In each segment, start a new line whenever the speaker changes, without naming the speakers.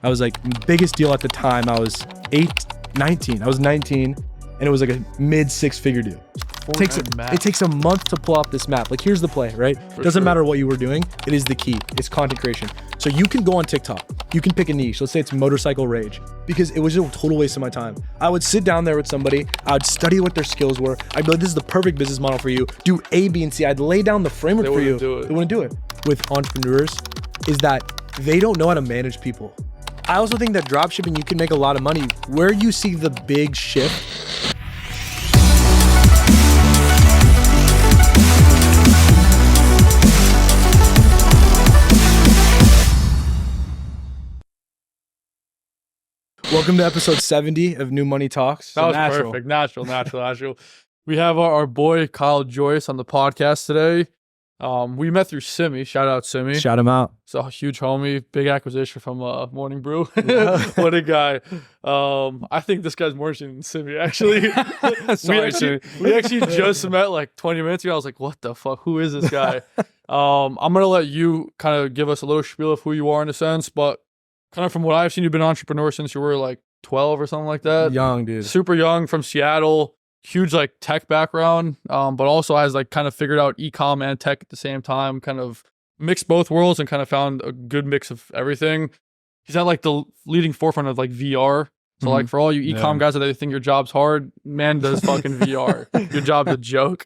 I was like, biggest deal at the time. I was 19. I was 19 and it was like a mid 6-figure deal. It takes a month to pull off this map. Like, here's the play, right? Doesn't matter what you were doing. It is the key. It's content creation. So you can go on TikTok. You can pick a niche. Let's say it's motorcycle rage, because it was a total waste of my time. I would sit down there with somebody. I would study what their skills were. I'd be like, this is the perfect business model for you. Do A, B, and C. I'd lay down the framework for you. They wouldn't do it. With entrepreneurs is that they don't know how to manage people. I also think that dropshipping, you can make a lot of money. Where you see the big shift. Welcome to episode 70 of New Money Talks.
That was perfect. Natural. We have our boy Kyle Joyce on the podcast today. We met through Simi. Shout out Simi.
Shout him out.
It's a huge homie. Big acquisition from Morning Brew. What a guy. I think this guy's more interesting than Simi, actually. we actually just met like 20 minutes ago. I was like, what the fuck? Who is this guy? I'm going to let you kind of give us a little spiel of who you are in a sense, but kind of from what I've seen, you've been an entrepreneur since you were like 12 or something like that.
Young, dude.
Super young, from Seattle. Huge like tech background, but also has like kind of figured out ecom and tech at the same time, kind of mixed both worlds and kind of found a good mix of everything. He's at like the leading forefront of like VR. So like for all you ecom guys that think your job's hard, man does fucking VR. Your job's a joke.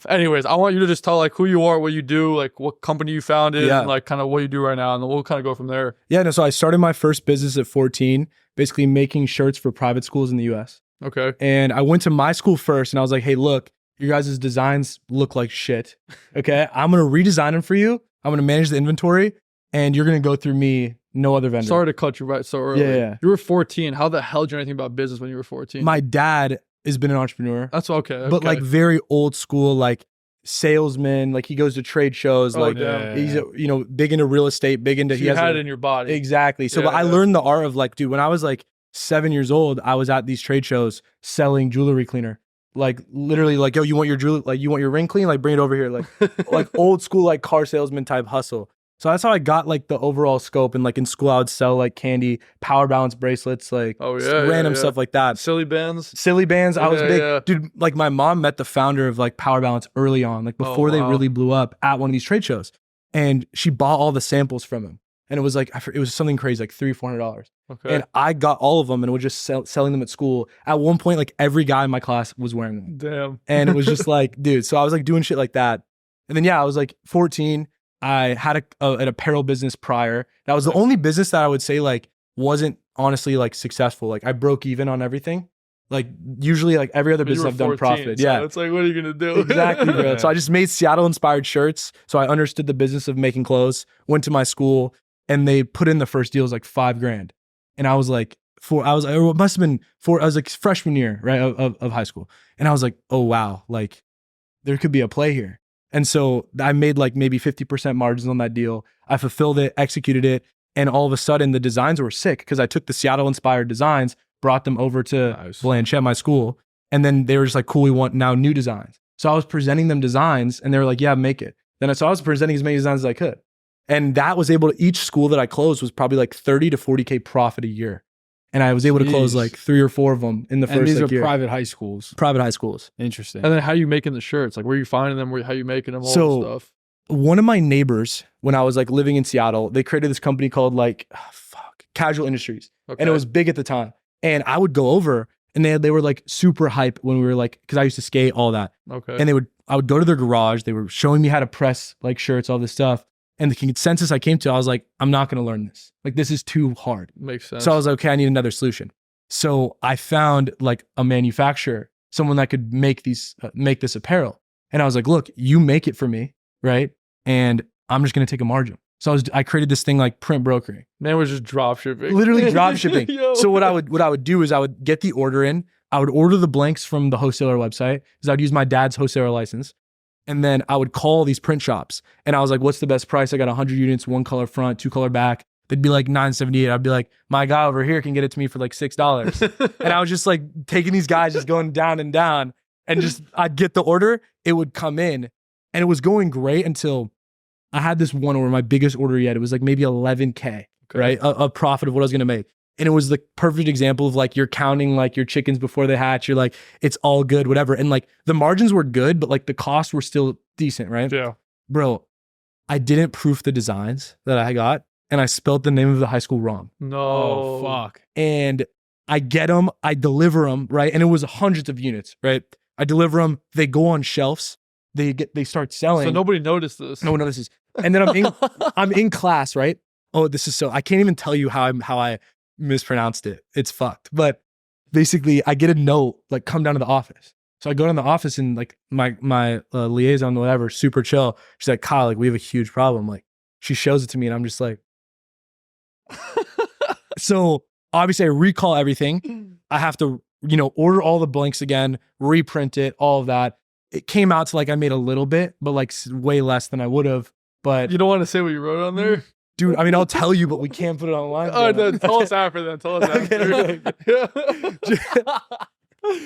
Anyways, I want you to just tell like who you are, what you do, like what company you founded, and like kind of what you do right now, and then we'll kind of go from there.
Yeah, no, so I started my first business at 14, basically making shirts for private schools in the US.
Okay.
And I went to my school first and I was like, hey, look, your guys' designs look like shit. Okay. I'm going to redesign them for you. I'm going to manage the inventory and you're going to go through me, no other vendor.
Sorry to cut you right so early.
Yeah.
You were 14. How the hell did you know anything about business when you were 14?
My dad has been an entrepreneur.
That's okay.
But like very old school, like salesman, like he goes to trade shows, he's big into real estate, big into,
so you had it in your body.
Exactly. So I learned the art of like, dude, when I was like 7 years old, I was at these trade shows selling jewelry cleaner. Like literally like, yo, you want your jewelry, like you want your ring clean? Like bring it over here. Like, like old school, like car salesman type hustle. So that's how I got like the overall scope. And like in school, I would sell like candy, power balance bracelets, like random stuff like that.
Silly bands.
I was big. Dude, like my mom met the founder of like Power Balance early on, like before they really blew up at one of these trade shows. And she bought all the samples from him. And it was like, it was something crazy, like $300-$400.
Okay.
And I got all of them and was just selling them at school. At one point, like every guy in my class was wearing them.
Damn.
And it was just like, dude, so I was like doing shit like that. And then, I was like 14. I had an apparel business prior. That was the only business that I would say like wasn't honestly like successful. Like I broke even on everything. Like usually like every other business I've done profit.
So it's like, what are you going to do?
Exactly, bro. So I just made Seattle inspired shirts. So I understood the business of making clothes, went to my school, and they put in the first deal was like $5,000. And I was like, I was like freshman year, right, of high school. And I was like, oh, wow, like there could be a play here. And so I made like maybe 50% margins on that deal. I fulfilled it, executed it. And all of a sudden the designs were sick because I took the Seattle inspired designs, brought them over to Blanchette, my school. And then they were just like, cool, we want now new designs. So I was presenting them designs and they were like, yeah, make it. So I was presenting as many designs as I could. And that was able to, each school that I closed was probably like 30 to 40K profit a year. And I was able to close like 3 or 4 of them in the first year.
And these are private high schools.
Private high schools.
Interesting.
And then how are you making the shirts? Like where are you finding them? How are you making them? All the stuff.
One of my neighbors, when I was like living in Seattle, they created this company called like, Casual Industries. Okay. And it was big at the time. And I would go over and they were like super hype when we were like, cause I used to skate, all that.
Okay.
And I would go to their garage. They were showing me how to press like shirts, all this stuff. And the consensus I came to, I was like, I'm not going to learn this. Like, this is too hard.
Makes sense.
So I was like, okay, I need another solution. So I found like a manufacturer, someone that could make this apparel. And I was like, look, you make it for me, right? And I'm just going to take a margin. So I created this thing like print brokering.
Man was just drop shipping.
Literally drop shipping. So what I would do is I would get the order in. I would order the blanks from the wholesaler website because I would use my dad's wholesaler license. And then I would call these print shops and I was like, what's the best price? I got 100 units, 1 color front, 2 color back. They'd be like $9.78. I'd be like, my guy over here can get it to me for like $6. And I was just like taking these guys, just going down and down, and just I'd get the order. It would come in and it was going great until I had this one order, my biggest order yet. It was like maybe 11K. right? A profit of what I was going to make. And it was the perfect example of like, you're counting like your chickens before they hatch. You're like, it's all good, whatever. And like the margins were good, but like the costs were still decent, right?
Yeah.
Bro, I didn't proof the designs that I got, and I spelled the name of the high school wrong.
No.
Oh, fuck.
And I get them, I deliver them, right? And it was hundreds of units, right? I deliver them, they go on shelves, they start selling.
So nobody noticed this.
No one notices. And then I'm in class, right? Oh, this is I can't even tell you how I mispronounced it. It's fucked. But basically, I get a note like, come down to the office. So I go down to the office, and like my liaison, whatever, super chill. She's like, Kyle, like, we have a huge problem. Like, she shows it to me, and I'm just like, so obviously I recall everything. I have to, order all the blanks again, reprint it, all of that. It came out to like I made a little bit, but like way less than I would have. But
You don't want to say what you wrote on there?
dude, I mean, I'll tell you, but we can't put it online.
Oh, no, tell us after then. Tell us after.
Okay.
Yeah.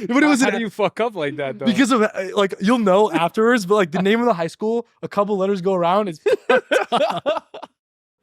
But it was
How do you fuck up like that though?
because of like, you'll know afterwards, but like the name of the high school, a couple letters go around. It's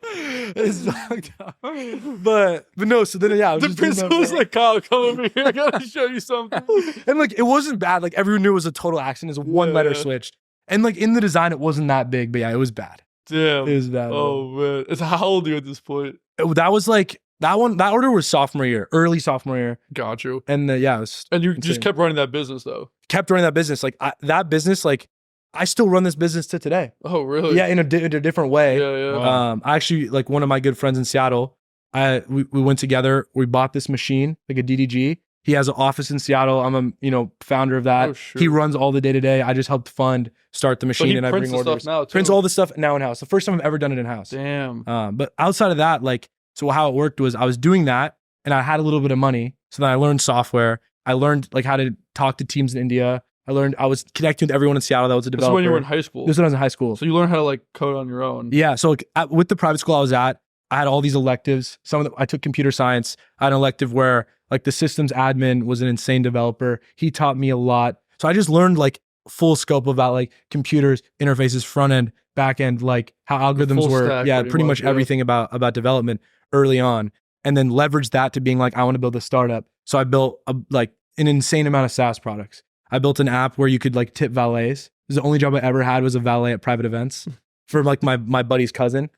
it's fucked up. But no, so then I was
The
just doing that,
principal was
bro.
like, Kyle, come over here. I gotta show you something.
And like, it wasn't bad. Like, everyone knew it was a total accident. It was one letter
Yeah.
switched. And like in the design, it wasn't that big, but yeah, it was bad.
Damn.
It was bad. bro.
Oh man. It's how old are you at this point?
That was like that order was sophomore year, early sophomore year.
Got you.
And yeah, it was
And you
insane.
just kept running that business though.
kept running that business. Like that business, like I still run this business to today.
Oh really?
Yeah, in a different way.
Yeah, yeah.
Wow.
I actually, like, one of my good friends in Seattle, we went together, we bought this machine, like a DDG. He has an office in Seattle. I'm a founder of that.
Oh, shoot.
He runs all the day-to-day. I just helped start the
So
machine,
he
and I
prints
bring
the
orders.
stuff now too.
Prints all the stuff now in-house. The first time I've ever done it in-house.
Damn.
But outside of that, like, so how it worked was I was doing that, and I had a little bit of money. So then I learned software. I learned like how to talk to teams in India. I was connecting with everyone in Seattle that was a
This is
developer.
when you were in high school.
This is when I was in high school.
So you learned how to like code on your own.
Yeah. So like, with the private school I was at, I had all these electives. I took computer science. I had an elective where like the systems admin was an insane developer. He taught me a lot. So I just learned like full scope about like computers, interfaces, front end, back end, like how algorithms
full
work.
stack,
Yeah,
pretty
pretty
much,
much
yeah.
everything about development early on. And then leverage that to being like, I want to build a startup. So I built like an insane amount of SaaS products. I built an app where you could like tip valets. The only job I ever had was a valet at private events for like my buddy's cousin.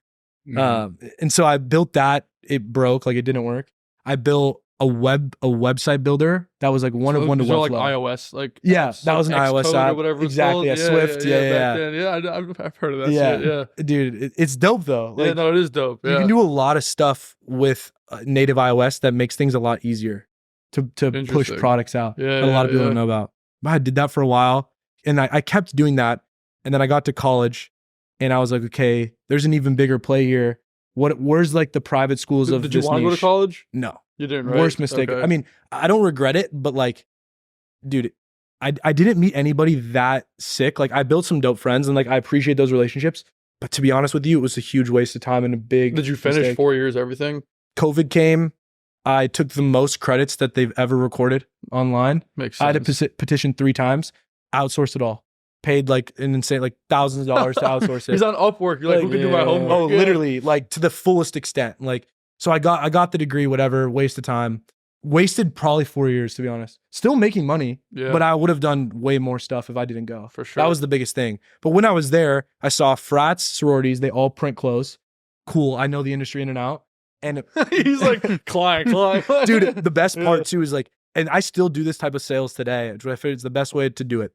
And so I built that. It broke, like it didn't work. I built a website builder that was like one of one to
These are
one
like
flow.
iOS, like
Yeah, that was an iOS
Xcode
app.
or whatever. It's
Exactly,
called.
yeah, Swift, yeah.
back then. Yeah, I've heard of that
Yeah.
shit. Yeah.
Dude, it's dope though. Like,
Yeah, no, it is dope.
you
Yeah.
can do a lot of stuff with native iOS that makes things a lot easier to push
Interesting.
products out
Yeah,
that a lot of people
yeah.
don't know about. But I did that for a while, and I kept doing that. And then I got to college, and I was like, okay, there's an even bigger play here. Where's like the private schools of
Did you
this
want to go to
niche?
college?
No.
You didn't, right?
Worst mistake.
Okay.
I mean, I don't regret it, but like, dude, I didn't meet anybody that sick. Like, I built some dope friends, and like I appreciate those relationships. But to be honest with you, it was a huge waste of time and a big.
Did you finish
mistake.
4 years, everything?
COVID came. I took the most credits that they've ever recorded online.
Makes
I
sense.
had to petition 3 times, outsourced it all, paid like an insane, like thousands of dollars to outsource it.
He's on Upwork. You're like, who can do my
yeah.
homework?
Oh,
Yeah.
literally, like to the fullest extent. Like, so I got the degree, whatever, waste of time. Wasted probably 4 years, to be honest. Still making money,
Yeah.
but I would have done way more stuff if I didn't go.
For sure.
That was the biggest thing. But when I was there, I saw frats, sororities, they all print clothes. Cool. I know the industry in and out. And
He's like, client.
dude, the best
Yeah.
part too is like, and I still do this type of sales today. I figured it's the best way to do it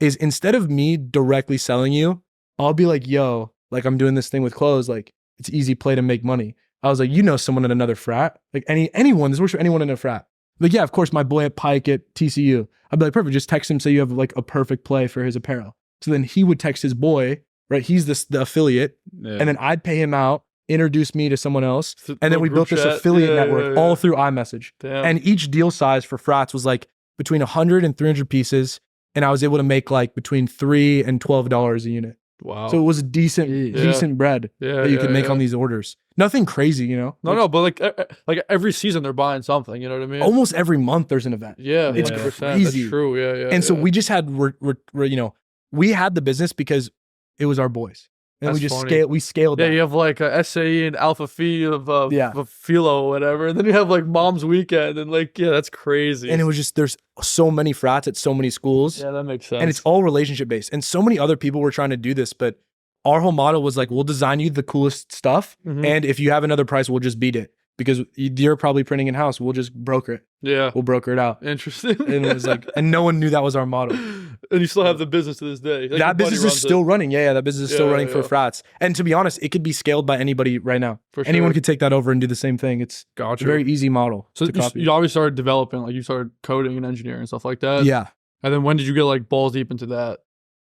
is instead of me directly selling you, I'll be like, yo, like I'm doing this thing with clothes. Like it's easy play to make money. I was like, you know, someone in another frat, like anyone, this works for anyone in a frat. Like, yeah, of course, my boy at Pike at TCU. I'd be like, perfect. Just text him, say you have like a perfect play for his apparel. So then he would text his boy, right? He's the affiliate.
Yeah.
And then I'd pay him out, introduce me to someone else. And then we built
Group
this
chat.
affiliate
Yeah,
network
yeah,
all
yeah.
through iMessage.
Damn.
And each deal size for frats was like between 100 and 300 pieces. And I was able to make like between $3 and $12 a unit.
wow.
So it was a decent bread
yeah,
that you could make
yeah.
on these orders. Nothing crazy, you know?
No, but like every season they're buying something. You know what I mean?
Almost every month there's an event.
Yeah,
It's
100%.
crazy.
That's true. Yeah, yeah.
And so
yeah.
we just had, you know, we had the business because it was our boys. And
That's
we just
funny.
scaled
Yeah,
that.
you have like a SAE and Alpha Phi of
Yeah.
Philo or whatever. And then you have like Mom's Weekend and like, yeah, that's crazy.
And it was just, there's so many frats at so many schools.
Yeah, that makes sense.
And it's all relationship based. And so many other people were trying to do this, but our whole model was like, we'll design you the coolest stuff.
Mhm.
And if you have another price, we'll just beat it. Because you're probably printing in house. We'll just broker it.
Yeah.
We'll broker it out.
Interesting.
And it was like, and no one knew that was our model.
And you still have the business to this day. Like, your
That
buddy
business is
runs
still
it.
running. Yeah, that business is still
Yeah,
running for
yeah.
frats. And to be honest, it could be scaled by anybody right now.
For
Anyone
sure.
could take that over and do the same thing. It's
Gotcha.
a very easy model
So
to copy.
you always started developing, like you started coding and engineering and stuff like that.
Yeah.
And then when did you get like balls deep into that?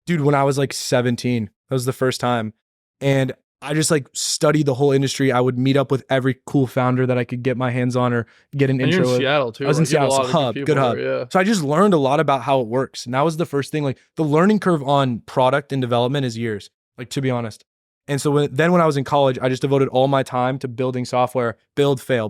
Dude, when I was like 17, that was the first time. And I just like studied the whole industry. I would meet up with every cool founder that I could get my hands on or get an
And you're
intro
in
with.
Seattle too.
I was in
like, you have a
Seattle,
lot
so
of
hub,
people
good hub.
there, yeah.
So I just learned a lot about how it works. And that was the first thing. Like the learning curve on product and development is years, like to be honest. And so when I was in college, I just devoted all my time to building software, build, fail,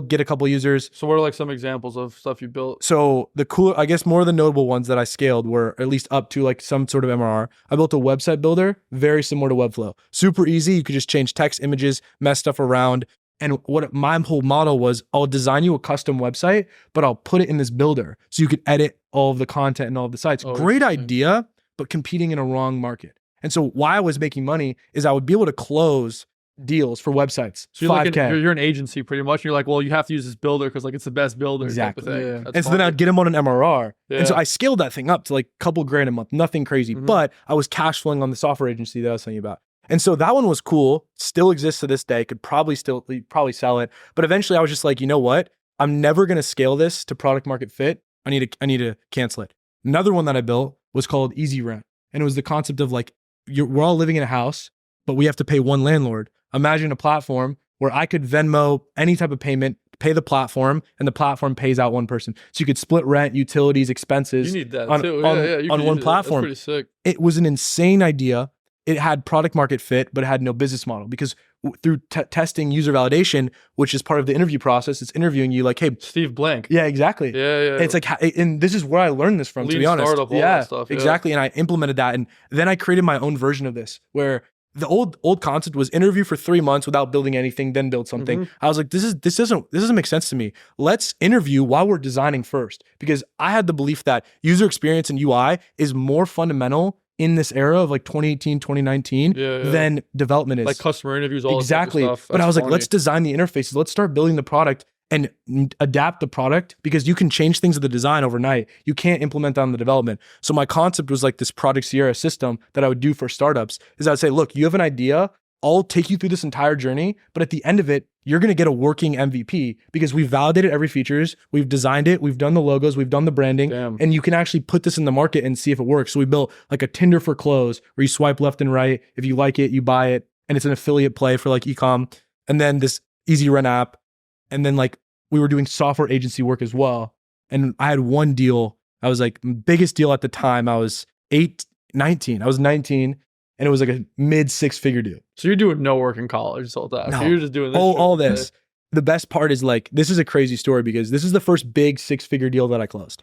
get a couple users.
So what are like some examples of stuff you built?
So the cool, I guess more of the notable ones that I scaled were at least up to like some sort of MRR. I built a website builder, very similar to Webflow. Super easy. You could just change text, images, mess stuff around. And what my whole model was, I'll design you a custom website, but I'll put it in this builder so you could edit all of the content and all of the sites.
Oh,
Great
interesting.
idea, but competing in a wrong market. And so why I was making money is I would be able to close deals for websites.
So you're, like
5K.
you're an agency pretty much. You're like, well, you have to use this builder because like it's the best builder.
Exactly.
Type of thing.
Yeah.
That's
And so then
funny.
I'd get them on an MRR. And so
Yeah.
I scaled that thing up to like a couple grand a month, nothing crazy,
Mhm.
but I was cash flowing on the software agency that I was telling you about. And so that one was cool, still exists to this day, could probably sell it. But eventually I was just like, you know what? I'm never going to scale this to product market fit. I need to cancel it. Another one that I built was called Easy Rent. And it was the concept of like, we're all living in a house, but we have to pay one landlord. Imagine a platform where I could Venmo any type of payment, pay the platform, and the platform pays out one person. So you could split rent, utilities, expenses.
You need that
on-
too.
on-
yeah, you
on
can
one
use it.
platform.
That's pretty sick.
It was an insane idea. It had product market fit, but it had no business model because through testing user validation, which is part of the interview process, it's interviewing you like, hey,
Steve Blank.
yeah, exactly.
Yeah.
It's like, and this is where I learned this from, to
Lean
be honest.
startup, all
yeah,
that stuff, yeah.
exactly. And I implemented that. And then I created my own version of this where the old concept was interview for 3 months without building anything, then build something.
Mm-hmm.
I was like, this doesn't make sense to me. Let's interview while we're designing first, because I had the belief that user experience and UI is more fundamental in this era of like 2018, 2019
Yeah.
than development is.
Like customer interviews, all
Exactly.
that type of stuff.
But I
That's
was like,
funny.
let's design the interfaces. Let's start building the product and adapt the product, because you can change things with the design overnight. You can't implement that on the development. So my concept was like this Product Sierra system that I would do for startups is I would say, look, you have an idea. I'll take you through this entire journey, but at the end of it, you're going to get a working MVP because we've validated every features, we've designed it, we've done the logos, we've done the branding,
Damn.
and you can actually put this in the market and see if it works. So we built like a Tinder for clothes where you swipe left and right. If you like it, you buy it, and it's an affiliate play for like ecom. And then this Easy Rent app, and then like we were doing software agency work as well. And I had one deal. I was like biggest deal at the time. I was 19. I was 19. And it was like a mid 6-figure deal.
So you're doing no work in college this whole time.
No.
So you're just doing this.
All
shit.
this. The best part is like, this is a crazy story because this is the first big 6-figure deal that I closed.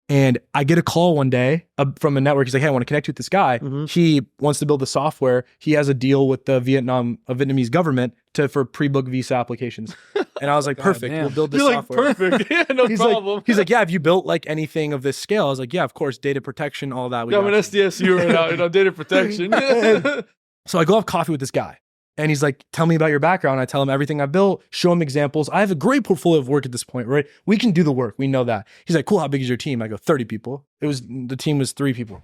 And I get a call one day from a network. He's like, hey, I want to connect you with this guy.
Mhm.
He wants to build the software. He has a deal with the Vietnamese government for pre-book visa applications. And I was like,
God
perfect.
damn.
We'll build this
You're like
software.
perfect. Yeah, no
He's
problem.
like, yeah, have you built like anything of this scale? I was like, yeah, of course, data protection, all that.
Yeah, I'm an
got you."
SDSU right now, data protection.
So I go have coffee with this guy and he's like, tell me about your background. I tell him everything I built, show him examples. I have a great portfolio of work at this point, right? We can do the work. We know that. He's like, cool. How big is your team? I go, 30 people. The team was 3 people,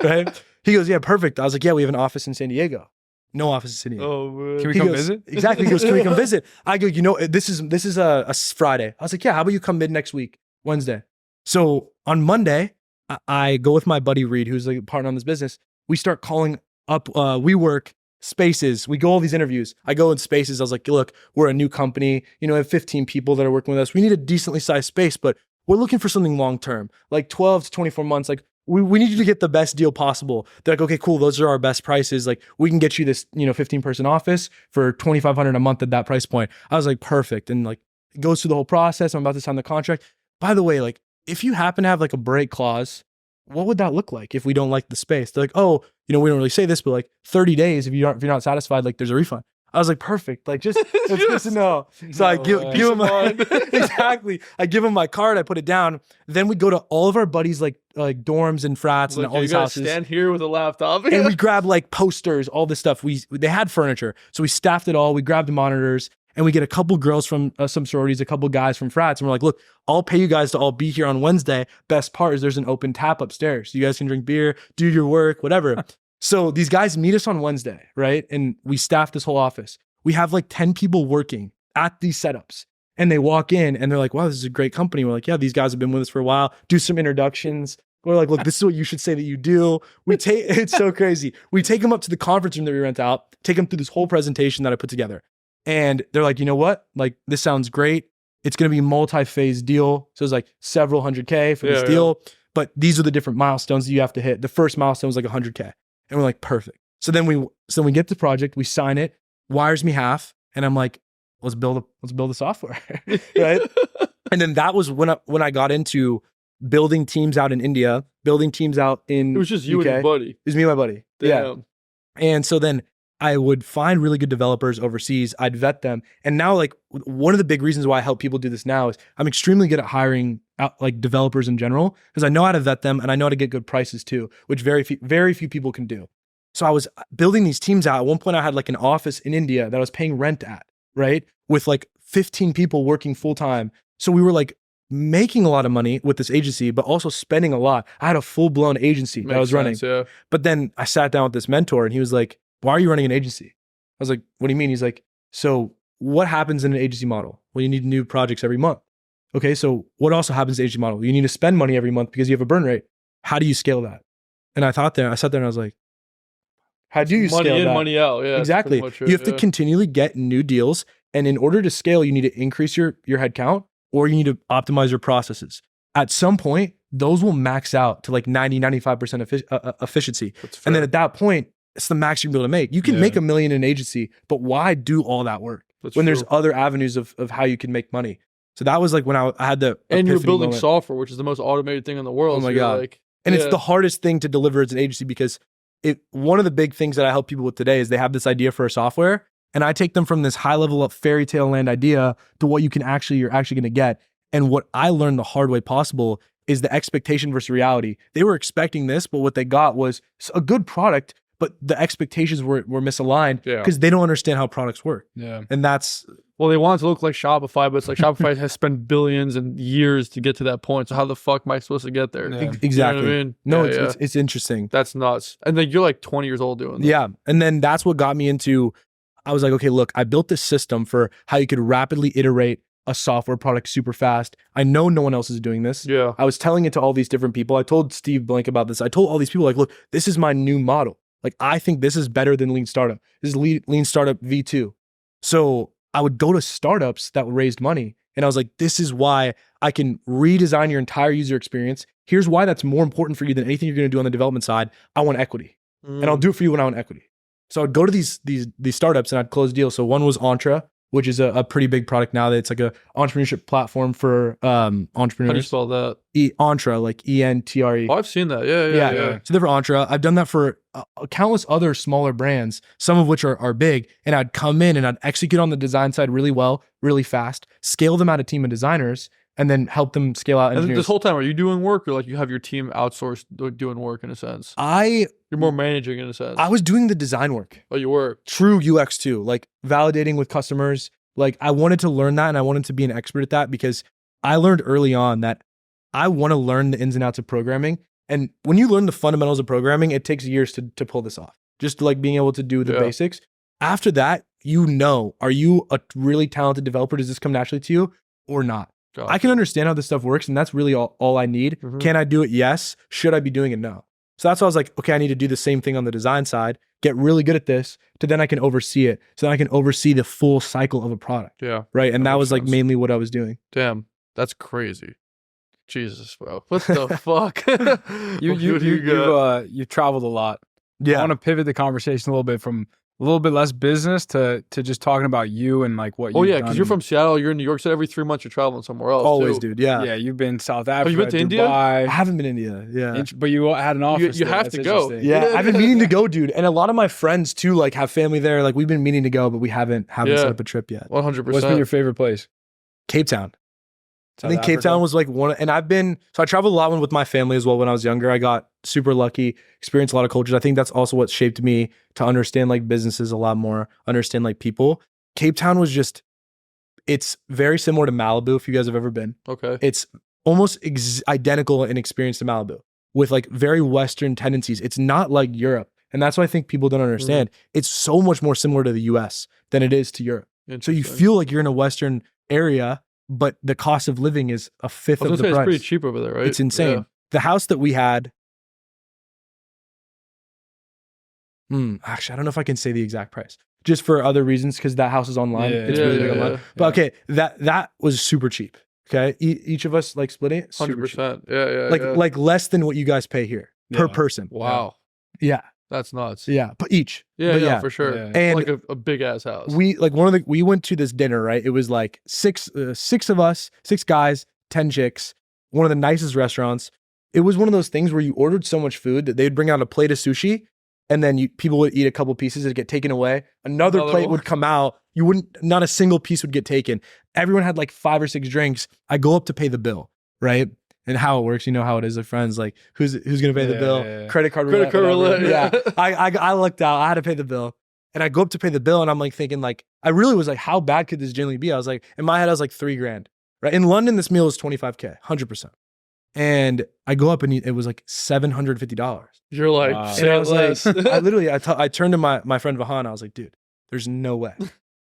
right? He goes, yeah, perfect. I was like, yeah, we have an office in San Diego. No office in San Diego.
Oh, man.
Can we
He
come
goes,
visit?
Exactly. He goes, can we come visit? I go, you know, this is a Friday. I was like, yeah, how about you come mid next week, Wednesday? So on Monday, I go with my buddy Reed, who's a partner on this business. We start calling up WeWork, Spaces. We go all these interviews. I go in Spaces. I was like, look, we're a new company. You know, I have 15 people that are working with us. We need a decently sized space, but we're looking for something long-term, like 12 to 24 months. Like we need you to get the best deal possible. They're like, okay, cool. Those are our best prices. Like we can get you this, 15-person office for $2,500 a month at that price point. I was like, perfect. And like it goes through the whole process. I'm about to sign the contract. By the way, like if you happen to have like a break clause, what would that look like if we don't like the space? They're like, oh, you know, we don't really say this, but like 30 days, if you're not satisfied, like there's a refund. I was like, perfect. Like, just it's good to know. So I give him exactly. I give him my card. I put it down. Then we go to all of our buddies, like dorms and frats and all these houses.
Stand here with a laptop,
and we grab like posters, all this stuff. They had furniture, so we staffed it all. We grabbed the monitors, and we get a couple girls from some sororities, a couple guys from frats, and we're like, look, I'll pay you guys to all be here on Wednesday. Best part is there's an open tap upstairs. You guys can drink beer, do your work, whatever. So these guys meet us on Wednesday, right? And we staff this whole office. We have like 10 people working at these setups. And they walk in and they're like, wow, this is a great company. We're like, yeah, these guys have been with us for a while. Do some introductions. We're like, look, this is what you should say that you do. It's so crazy. We take them up to the conference room that we rent out, take them through this whole presentation that I put together. And they're like, you know what? Like, this sounds great. It's going to be a multi-phase deal. So it's like several $100K for this deal. But these are the different milestones that you have to hit. The first milestone was like $100K. And we're like, perfect. So then we get the project, we sign it, wires me half, and I'm like, let's build the software, right? And then that was when I got into building teams out in India, building teams out in
It was just you
UK.
and your buddy.
It was me and my buddy.
Damn.
Yeah. And so then I would find really good developers overseas. I'd vet them. And now, like, one of the big reasons why I help people do this now is I'm extremely good at hiring out, like, developers in general, because I know how to vet them and I know how to get good prices too, which very few people can do. So I was building these teams out. At one point I had like an office in India that I was paying rent at, right? With like 15 people working full time. So we were like making a lot of money with this agency, but also spending a lot. I had a full blown agency that I was running.
Yeah.
But then I sat down with this mentor and he was like, why are you running an agency? I was like, what do you mean? He's like, so what happens in an agency model? Well, you need new projects every month. Okay, so what also happens in the agency model? You need to spend money every month because you have a burn rate. How do you scale that? And I sat there and I was like, how do you scale that?
Money in, money out. Yeah,
exactly. You have to continually get new deals. And in order to scale, you need to increase your head count or you need to optimize your processes. At some point, those will max out to like 90-95% efficiency. And then at that point, it's the max you're able to make. You can make $1 million in an agency, but why do all that work when there's other avenues of how you can make money? So that was like when I had the
and you're building software, which is the most automated thing in the world.
Oh my God.
Like,
and it's the hardest thing to deliver as an agency because one of the big things that I help people with today is they have this idea for a software and I take them from this high level of fairy tale land idea to what you're actually going to get. And what I learned the hard way possible is the expectation versus reality. They were expecting this, but what they got was a good product, but the expectations were misaligned because they don't understand how products work.
Yeah.
And that's...
Well, they want it to look like Shopify, but it's like Shopify has spent billions and years to get to that point. So how the fuck am I supposed to get there?
Yeah.
Exactly.
You know what I mean?
No, it's interesting.
That's nuts. And then you're like 20 years old doing that.
Yeah. And then that's what got me into... I was like, okay, look, I built this system for how you could rapidly iterate a software product super fast. I know no one else is doing this.
Yeah.
I was telling it to all these different people. I told Steve Blank about this. I told all these people, like, look, this is my new model. Like, I think this is better than Lean Startup. This is Lean Startup V2. So I would go to startups that raised money. And I was like, this is why I can redesign your entire user experience. Here's why that's more important for you than anything you're going to do on the development side. I want equity. And I'll do it for you when I want equity. So I'd go to these startups and I'd close deals. So one was Entra, which is a pretty big product now. That it's like a entrepreneurship platform for entrepreneurs.
How do you spell that?
Entra, like ENTRE.
Oh, I've seen that. Yeah.
So they're for Entra. I've done that for countless other smaller brands, some of which are big. And I'd come in and I'd execute on the design side really well, really fast, scale them out a team of designers, and then help them scale out engineers.
And this whole time, are you doing work or like you have your team outsourced doing work in a sense?
You're
more managing in a sense.
I was doing the design work.
Oh, you were?
True UX too, like validating with customers. Like I wanted to learn that and I wanted to be an expert at that because I learned early on that I want to learn the ins and outs of programming. And when you learn the fundamentals of programming, it takes years to pull this off. Just like being able to do the basics. After that, are you a really talented developer? Does this come naturally to you or not?
Gotcha.
I can understand how this stuff works and that's really all I need. Mm-hmm. Can I do it? Yes. Should I be doing it? No. So that's why I was like, okay, I need to do the same thing on the design side, get really good at this, to then I can oversee it. So then I can oversee the full cycle of a product.
Yeah.
Right. And that was like mainly what I was doing.
Damn. That's crazy. Jesus, bro. What the fuck?
You've traveled a lot.
Yeah.
I want to pivot the conversation a little bit from a little bit less business to just talking about you and like what
Oh
you've
yeah,
done.
because you're from Seattle, you're in New York, so every 3 months you're traveling somewhere else.
Always,
too.
dude. Yeah.
Yeah, you've been South Africa,
you been to India?
I
Dubai.
haven't been in India. Yeah.
But you had an office
You
there.
have
That's
to go.
interesting.
Yeah, I've been meaning to go, dude. And a lot of my friends too, like have family there. Like we've been meaning to go, but we haven't
Yeah.
set up a trip yet.
100%.
What's been your favorite place?
Cape Town. I
South
think Cape
Africa?
Town was like one, and I traveled a lot with my family as well when I was younger. I got super lucky, experienced a lot of cultures. I think that's also what shaped me to understand like businesses a lot more, understand like people. Cape Town was just, it's very similar to Malibu if you guys have ever been.
Okay.
It's almost identical in experience to Malibu with like very Western tendencies. It's not like Europe. And that's what I think people don't understand. It's so much more similar to the US than it is to Europe. So you feel like you're in a Western area, but the cost of living is a fifth of the price.
It's pretty cheap over there, right?
It's insane.
Yeah.
The house that we had, actually, I don't know if I can say the exact price, just for other reasons, because that house is online.
Yeah,
It's really big online.
yeah.
But okay, that was super cheap. Okay, each of us like splitting it, super cheap.
100%. Yeah.
Like less than what you guys pay here per
Yeah.
person.
Wow.
Yeah,
That's nuts.
yeah, but each.
Yeah,
But
yeah, for sure.
Yeah.
And
like a big ass house.
we went to this dinner, right? It was like six of us, 6 guys, 10 chicks, one of the nicest restaurants. It was one of those things where you ordered so much food that they'd bring out a plate of sushi, and then people would eat a couple pieces, it'd get taken away. Another plate would come out. Not a single piece would get taken. Everyone had like 5 or 6 drinks. I go up to pay the bill, right? And how it works, you know how it is with friends, like who's gonna pay the bill?
Yeah.
Credit card
Credit card
whatever.
roulette,
Yeah.
yeah.
I looked out, I had to pay the bill. And I go up to pay the bill and I'm like thinking like, I really was like, how bad could this generally be? I was like, in my head, I was like $3,000, right? In London, this meal was 25K, 100%. And I go up and it was like $750.
You're like,
Wow.
And I was
less.
like, I turned to my friend Vahan, I was like, dude, there's no way.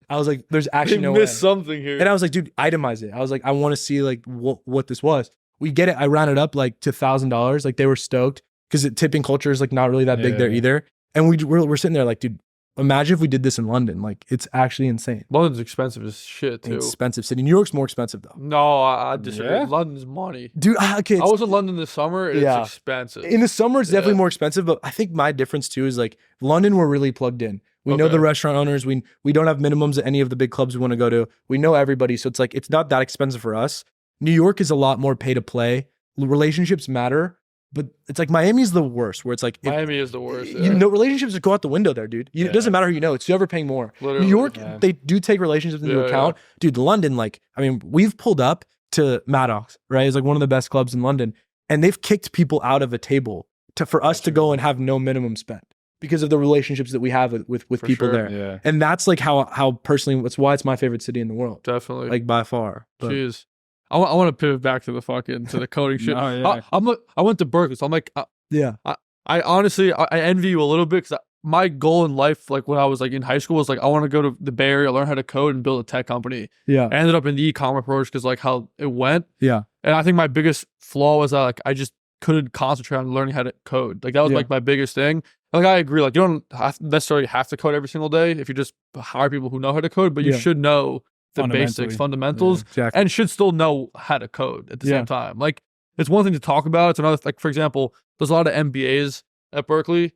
I was like, there's actually
they
no way.
missed something here.
And I was like, dude, itemize it. I was like, I want to see like what this was. We get it. I rounded up like to $1,000. Like they were stoked because tipping culture is like not really that big there
Yeah.
either. And we're sitting there like, dude, imagine if we did this in London. Like it's actually insane.
London's expensive as shit too.
Expensive city. New York's more expensive though.
No, I disagree.
Yeah?
London's money.
Dude, okay.
I was in London this summer. And
Yeah.
It's expensive.
In the summer, it's definitely
Yeah.
more expensive, but I think my difference too is like London, we're really plugged in. We know
Okay.
the restaurant owners. We don't have minimums at any of the big clubs we want to go to. We know everybody. So it's like, it's not that expensive for us. New York is a lot more pay to play. Relationships matter, but it's like Miami's the worst where it's like,
Miami is the worst.
you know, relationships go out the window there, dude. It doesn't matter who you know. It's whoever paying more.
Literally.
New York,
Yeah.
they do take relationships into
Yeah,
account. Dude, London, like, I mean, we've pulled up to Maddox, right? It's like one of the best clubs in London. And they've kicked people out of a table for us to go and have no minimum spend because of the relationships that we have with
For
people
sure.
there.
Yeah.
And that's like how personally, that's why it's my favorite city in the world,
Definitely.
like by far. But
Jeez. I want to pivot back to the coding shit.
No, yeah.
I went to Berkeley, so I'm like,
yeah,
I honestly, I envy you a little bit because my goal in life, like when I was like in high school, was like I want to go to the Bay Area, learn how to code, and build a tech company.
yeah,
I ended up in the ecommerce approach because like how it went,
yeah,
and I think my biggest flaw was that like I just couldn't concentrate on learning how to code. Like that was
Yeah.
like my biggest thing. Like I agree, like you don't necessarily have to code every single day if you just hire people who know how to code, but you
Yeah.
should know the
Fundamentally.
basics, fundamentals,
exactly.
and should still know how to code at the
Yeah.
same time. Like it's one thing to talk about. It's another, like for example, there's a lot of MBAs at Berkeley.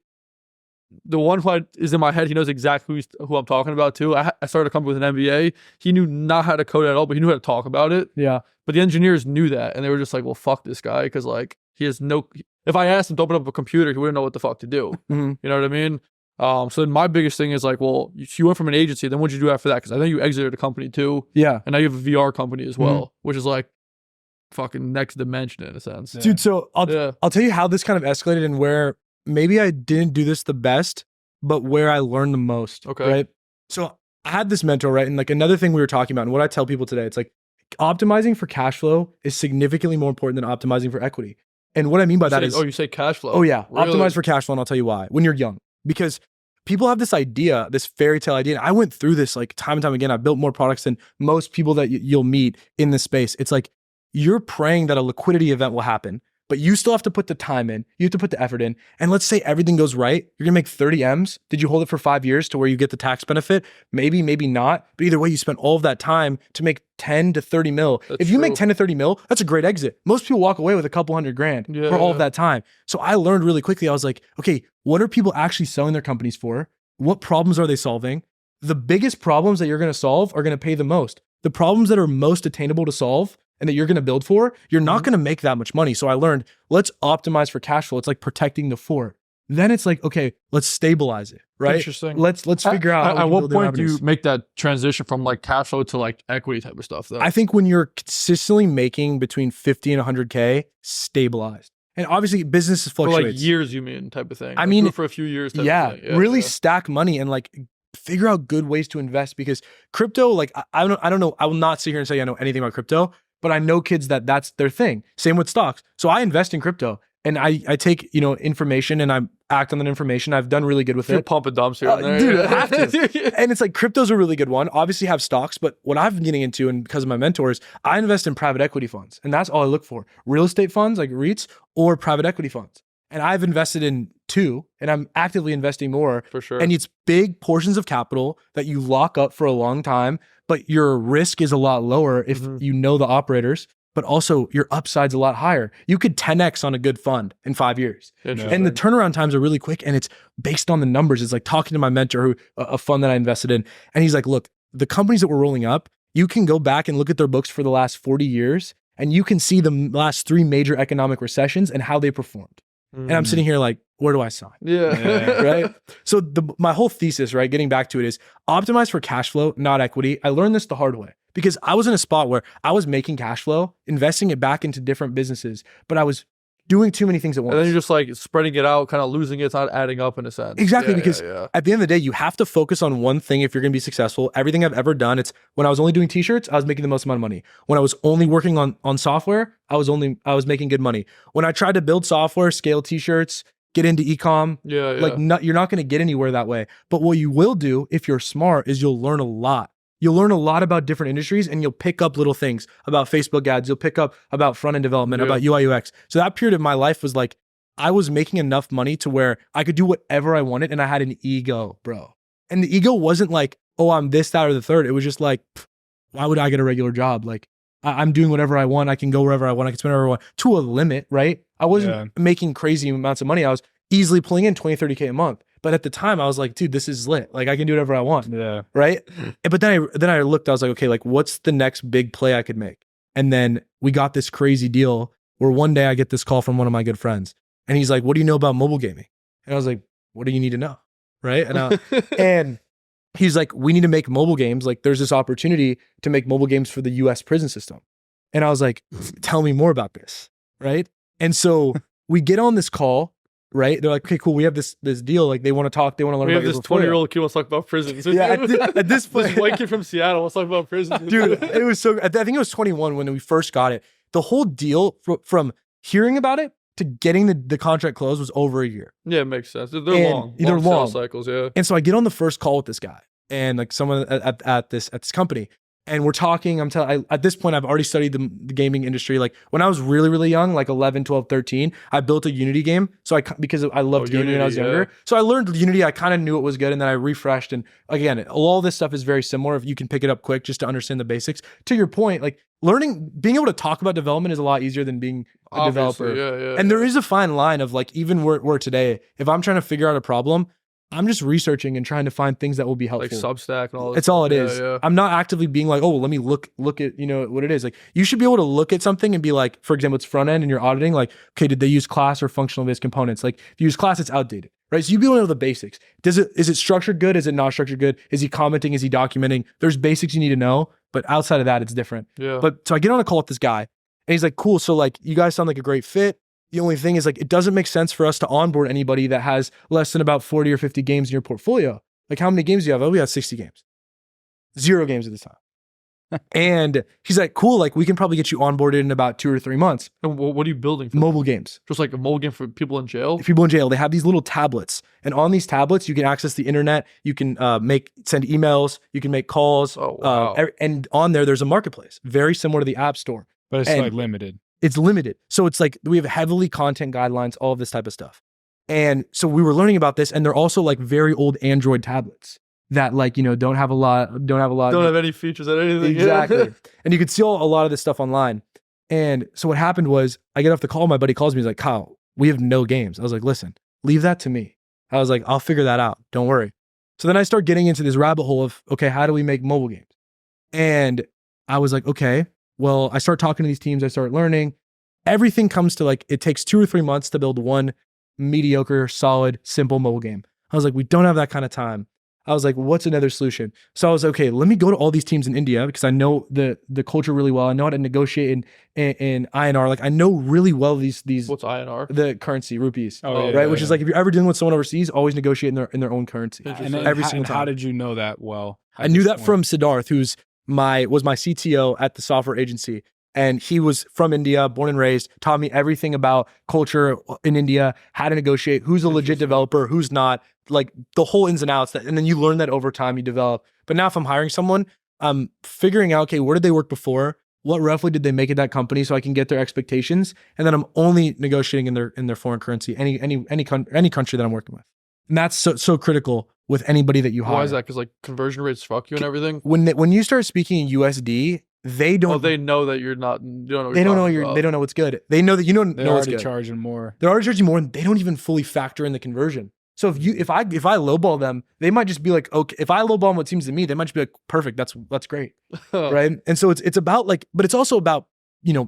The one who is in my head, he knows exactly who I'm talking about too. I started a company with an MBA. He knew not how to code at all, but he knew how to talk about it.
Yeah.
But the engineers knew that, and they were just like, "Well, fuck this guy," because like he has no. If I asked him to open up a computer, he wouldn't know what the fuck to do.
Mhm.
You know what I mean? So then my biggest thing is like, well, you went from an agency, then what'd you do after that? Because I think you exited a company too,
Yeah.
and now you have a VR company as well, which is like fucking next dimension in a sense.
Yeah.
Dude, so
Yeah.
I'll tell you how this kind of escalated and where maybe I didn't do this the best, but where I learned the most.
Okay.
Right. So I had this mentor, right? And like another thing we were talking about, and what I tell people today, it's like optimizing for cash flow is significantly more important than optimizing for equity. And what I mean by that is,
Oh, you say cash flow?
oh yeah,
Really?
optimize for cash flow. And I'll tell you why. When you're young, because people have this idea, this fairy tale idea. And I went through this like time and time again. I built more products than most people that you'll meet in this space. It's like you're praying that a liquidity event will happen, but you still have to put the time in. You have to put the effort in. And let's say everything goes right. You're gonna make 30 M's. Did you hold it for 5 years to where you get the tax benefit? Maybe, maybe not. But either way, you spent all of that time to make 10 to 30 mil.
That's
If you make
true.
10 to 30 mil, that's a great exit. Most people walk away with a couple $100,000
Yeah,
for all of
yeah.
that time. So I learned really quickly. I was like, okay, what are people actually selling their companies for? what problems are they solving? The biggest problems that you're going to solve are going to pay the most. The problems that are most attainable to solve and that you're going to build for, you're not going to make that much money. So I learned, let's optimize for cash flow. It's like protecting the fort. Then it's like, okay, let's stabilize it, right?
Interesting.
Let's figure out how we
at
can
what
build the
point do you
revenues.
make that transition from like cash flow to like equity type of stuff though?
I think when you're consistently making between 50 and 100K, stabilized. And obviously businesses
for
fluctuates.
like years, you mean, type of thing.
I
Like,
mean,
do it for a few years. Type
yeah,
of thing.
really stack money and like figure out good ways to invest, because crypto, like I don't know, I will not sit here and say I know anything about crypto, but I know kids that's their thing. Same with stocks. So I invest in crypto and I take, information and I act on that information. I've done really good with
Few
it.
pump and dumps here and there.
Dude, I have to. And it's like crypto's a really good one. Obviously have stocks, but what I've been getting into, and because of my mentors, I invest in private equity funds. And that's all I look for. Real estate funds like REITs or private equity funds. And I've invested in 2 and I'm actively investing more.
For sure.
And it's big portions of capital that you lock up for a long time, but your risk is a lot lower if you know the operators, but also your upside's a lot higher. You could 10x on a good fund in 5 years. And the turnaround times are really quick and it's based on the numbers. It's like talking to my mentor, a fund that I invested in. And he's like, look, the companies that we're rolling up, you can go back and look at their books for the last 40 years and you can see the last 3 major economic recessions and how they performed. And I'm sitting here like, where do I sign?
Yeah.
Right. So my whole thesis, right, getting back to it, is optimize for cash flow, not equity. I learned this the hard way because I was in a spot where I was making cash flow, investing it back into different businesses, but I was doing too many things at once.
And then you're just like spreading it out, kind of losing it. It's not adding up in a sense.
Exactly, because at the end of the day, you have to focus on one thing if you're going to be successful. Everything I've ever done, it's when I was only doing t-shirts, I was making the most amount of money. When I was only working on software, I was making good money. When I tried to build software, scale t-shirts, get into ecom, you're not going to get anywhere that way. But what you will do if you're smart is you'll learn a lot. You'll learn a lot about different industries and you'll pick up little things about Facebook ads. You'll pick up about front-end development, about UI UX. So that period of my life was like, I was making enough money to where I could do whatever I wanted and I had an ego, bro. And the ego wasn't like, oh, I'm this, that, or the third. It was just like, why would I get a regular job? Like, I'm doing whatever I want. I can go wherever I want. I can spend whatever I want to a limit, right? I wasn't making crazy amounts of money. I was easily pulling in 20, 30K a month. But at the time I was like, dude, this is lit. Like I can do whatever I want. Yeah. Right. But then I looked, I was like, okay, like what's the next big play I could make? And then we got this crazy deal where one day I get this call from one of my good friends and he's like, what do you know about mobile gaming? And I was like, what do you need to know? Right. And he's like, we need to make mobile games. Like there's this opportunity to make mobile games for the US prison system. And I was like, tell me more about this. Right. And so we get on this call. Right? They're like, okay, cool. We have this deal. Like they want to talk. They want to learn about your portfolio.
We have this 20-year-old kid wants to talk about prisons.
Yeah. At this point,
this white kid from Seattle wants to talk about prisons.
Dude, it was so, I think it was 21 when we first got it. The whole deal from hearing about it to getting the contract closed was over a year.
Yeah, it makes sense. They're long.
They're long
sales cycles. Yeah.
And so I get on the first call with this guy and like someone at this company. And we're talking, at this point, I've already studied the gaming industry. Like when I was really, really young, like 11, 12, 13, I built a Unity game. So because I loved gaming when I was younger. So I learned Unity. I kind of knew it was good. And then I refreshed. And again, all this stuff is very similar if you can pick it up quick just to understand the basics. To your point, like being able to talk about development is a lot easier than being a developer. And there is a fine line of like, even where today, if I'm trying to figure out a problem, I'm just researching and trying to find things that will be helpful.
Like Substack and all that.
It's all it is. Yeah. I'm not actively being like, oh, well, let me look at, what it is. Like you should be able to look at something and be like, for example, it's front end and you're auditing, like, okay, did they use class or functional based components? Like if you use class, it's outdated, right? So you be able to know the basics. Is it structured good? Is it not structured good? Is he commenting? Is he documenting? There's basics you need to know, but outside of that, it's different.
Yeah.
But so I get on a call with this guy and he's like, cool. So like, you guys sound like a great fit. The only thing is like, it doesn't make sense for us to onboard anybody that has less than about 40 or 50 games in your portfolio. Like how many games do you have? Oh, we have 60 games. 0 games at this time. And he's like, cool. Like we can probably get you onboarded in about 2 or 3 months.
And what are you building?
Mobile games.
Just like a mobile game for people in jail?
People in jail, they have these little tablets. And on these tablets, you can access the internet. You can send emails. You can make calls.
Oh, wow.
And on there's a marketplace, very similar to the App Store.
But it's like limited.
It's limited. So it's like we have heavily content guidelines, all of this type of stuff. And so we were learning about this, and they're also like very old Android tablets that like, don't have
any features or anything.
Exactly. And you could see a lot of this stuff online. And so what happened was I get off the call, my buddy calls me, he's like, Kyle, we have no games. I was like, listen, leave that to me. I was like, I'll figure that out. Don't worry. So then I start getting into this rabbit hole of, okay, how do we make mobile games? And I was like, okay, well, I start talking to these teams, I start learning. Everything comes to like, it takes 2 or 3 months to build one mediocre, solid, simple mobile game. I was like, we don't have that kind of time. I was like, what's another solution? So I was okay, let me go to all these teams in India because I know the culture really well. I know how to negotiate in INR. Like I know really well these
What's INR?
the currency, rupees.
Oh,
right? Which is like if you're ever dealing with someone overseas, always negotiate in their own currency.
Interesting.
And
Every single time.
how did you know that well?
I knew that from Siddharth, who's was my CTO at the software agency. And he was from India, born and raised, taught me everything about culture in India, how to negotiate, who's a legit developer, who's not, like the whole ins and outs. And then you learn that over time, you develop. But now if I'm hiring someone, I'm figuring out, okay, where did they work before? What roughly did they make at that company so I can get their expectations? And then I'm only negotiating in their foreign currency, any country that I'm working with. And that's so critical with anybody that you hire.
Why is that? Because like conversion rates fuck you and everything.
When you start speaking in USD, they don't.
Oh, they know that you're not. You don't know.
They don't know they don't know what's good. They know that you don't
They're
know what's
already
good.
charging more.
They're already charging more, and they don't even fully factor in the conversion. So if I lowball them, they might just be like, okay. If I lowball them what seems to me, they might just be like, perfect. That's great, right? And so it's about like, but it's also about,